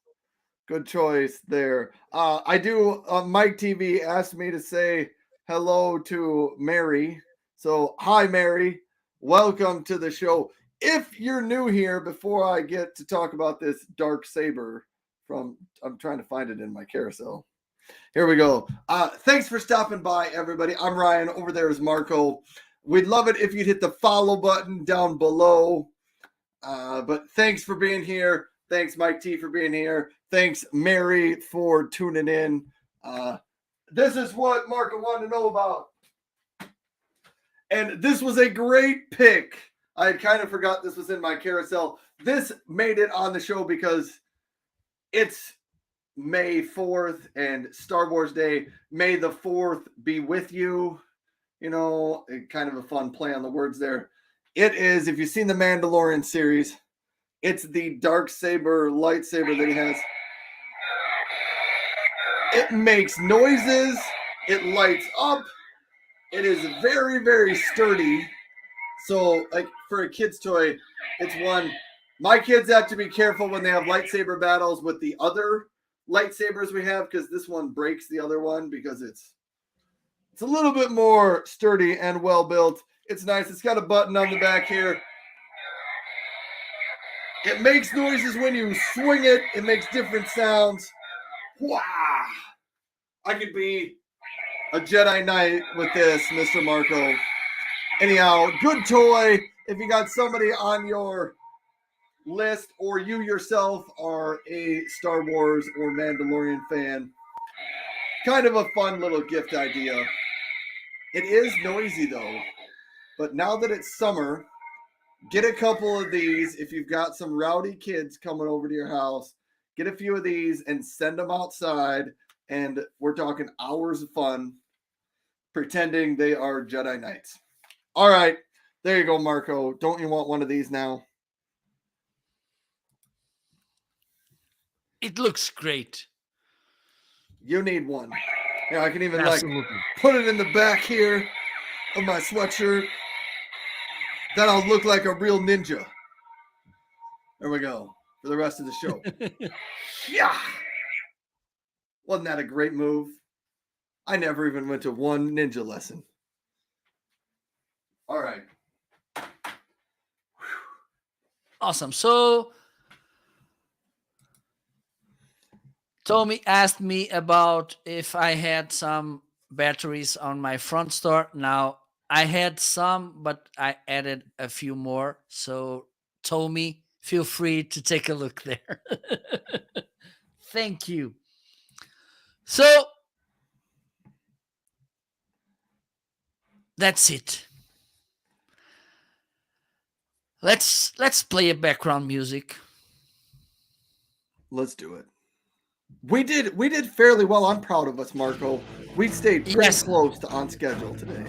Good choice there. I do. Mike TV asked me to say hello to Mary. So, hi, Mary. Welcome to the show. If you're new here, before I get to talk about this dark saber I'm trying to find it in my carousel. Here we go. Thanks for stopping by, everybody. I'm Ryan. Over there is Marco. We'd love it if you'd hit the follow button down below. But thanks for being here. Thanks, Mike T, for being here. Thanks, Mary, for tuning in. This is what Marco wanted to know about. And this was a great pick. I had kind of forgot this was in my carousel. This made it on the show because it's May 4th and Star Wars Day. May the 4th be with you. You know, kind of a fun play on the words there. It is, if you've seen the Mandalorian series, it's the dark saber lightsaber that he has. It makes noises. It lights up. It is very, very sturdy. So, like for a kid's toy, it's one. My kids have to be careful when they have lightsaber battles with the other lightsabers we have because this one breaks the other one because it's a little bit more sturdy and well built. It's nice. It's got a button on the back here. It makes noises when you swing it. It makes different sounds. Wow. I could be a Jedi Knight with this, Mr. Marco. Anyhow, good toy. If you got somebody on your list or you yourself are a Star Wars or Mandalorian fan, kind of a fun little gift idea. It is noisy though, but now that it's summer, get a couple of these. If you've got some rowdy kids coming over to your house, get a few of these and send them outside, and we're talking hours of fun pretending they are Jedi Knights. All right, there you go, Marco. Don't you want one of these now? It looks great. You need one. Yeah, I can even Absolutely. put it in the back here of my sweatshirt. Then I'll look like a real ninja. There we go. For the rest of the show. Yeah. Wasn't that a great move? I never even went to one ninja lesson. All right. Awesome. So Tommy asked me about if I had some batteries on my front store. Now, I had some, but I added a few more. So, Tommy, feel free to take a look there. Thank you. So, that's it. Let's play a background music. Let's do it. We did fairly well. I'm proud of us, Marco. We stayed pretty close to on schedule today.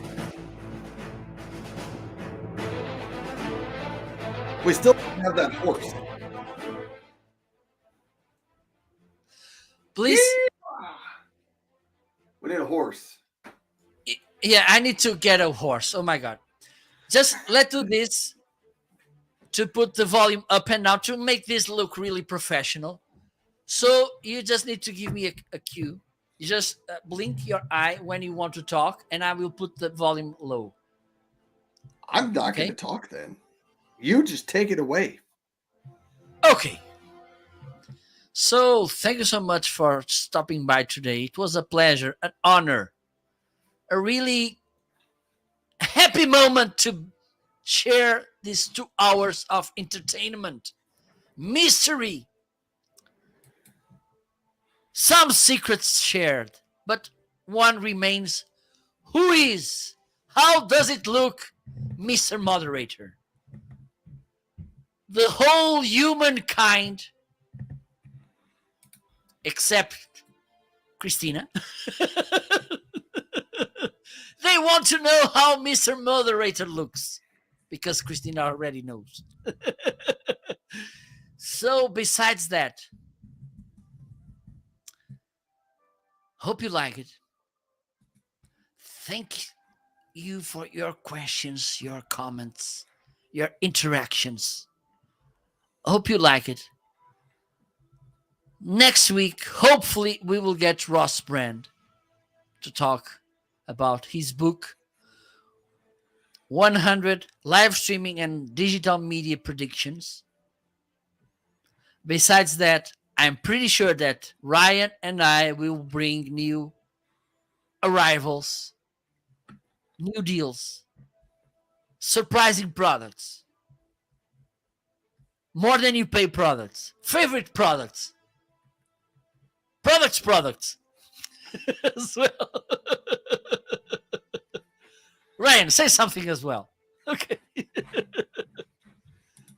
We still have that horse. Please. We need a horse. Yeah, I need to get a horse. Oh my God. Just let's do this to put the volume up and down to make this look really professional. So you just need to give me a cue. You just blink your eye when you want to talk, and I will put the volume low. I'm not going to talk then. You just take it away. Okay. So thank you so much for stopping by today. It was a pleasure, an honor, a really happy moment to share these 2 hours of entertainment, mystery, some secrets shared, but one remains. Who is? How does it look, Mr. Moderator? The whole humankind, except Christina, they want to know how Mr. Moderator looks, because Christina already knows. So besides that, hope you like it. Thank you for your questions, your comments, your interactions. Hope you like it. Next week, hopefully, we will get Ross Brand to talk about his book, 100 Live Streaming and Digital Media Predictions. Besides that, I'm pretty sure that Ryan and I will bring new arrivals, new deals, surprising products, more than you pay products, favorite products as well. Ryan, say something as well. Okay.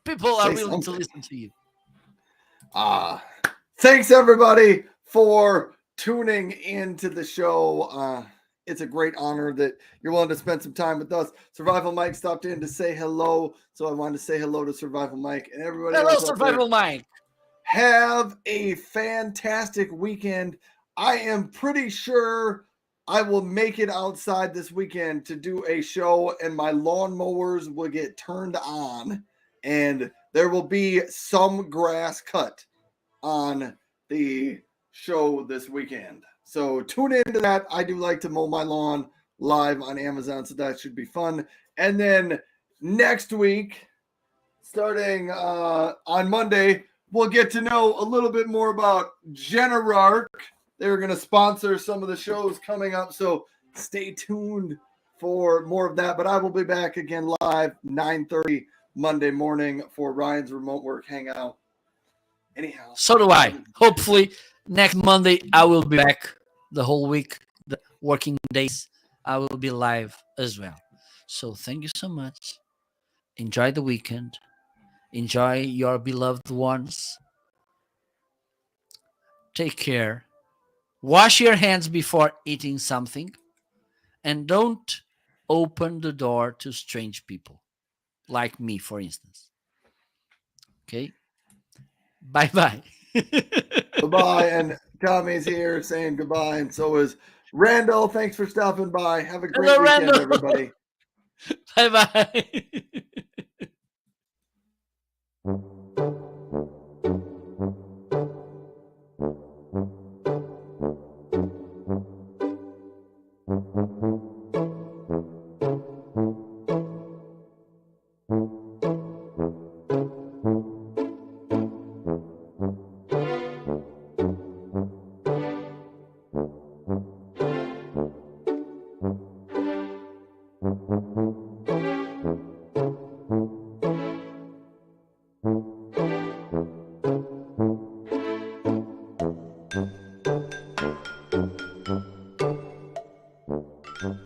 People are willing to listen to you. Thanks everybody for tuning into the show. It's a great honor that you're willing to spend some time with us. Survival Mike stopped in to say hello, so I wanted to say hello to Survival Mike and everybody else. Hello, Survival Mike. Have a fantastic weekend. I am pretty sure I will make it outside this weekend to do a show, and my lawnmowers will get turned on, and there will be some grass cut on the show this weekend. So tune into that. I do like to mow my lawn live on Amazon, so that should be fun. And then next week, starting on Monday, we'll get to know a little bit more about Generarch, they're going to sponsor some of the shows coming up. So stay tuned for more of that. But I will be back again live 9:30 Monday morning for Ryan's remote work hangout. Anyhow. So do I. Hopefully next Monday I will be back the whole week, the working days. I will be live as well. So thank you so much. Enjoy the weekend. Enjoy your beloved ones. Take care. Wash your hands before eating something. And don't open the door to strange people. Like me, for instance. Okay? Bye-bye. Bye-bye. And Tommy's here saying goodbye. And so is Randall. Thanks for stopping by. Have a great Hello, weekend, Randall. everybody. Bye-bye.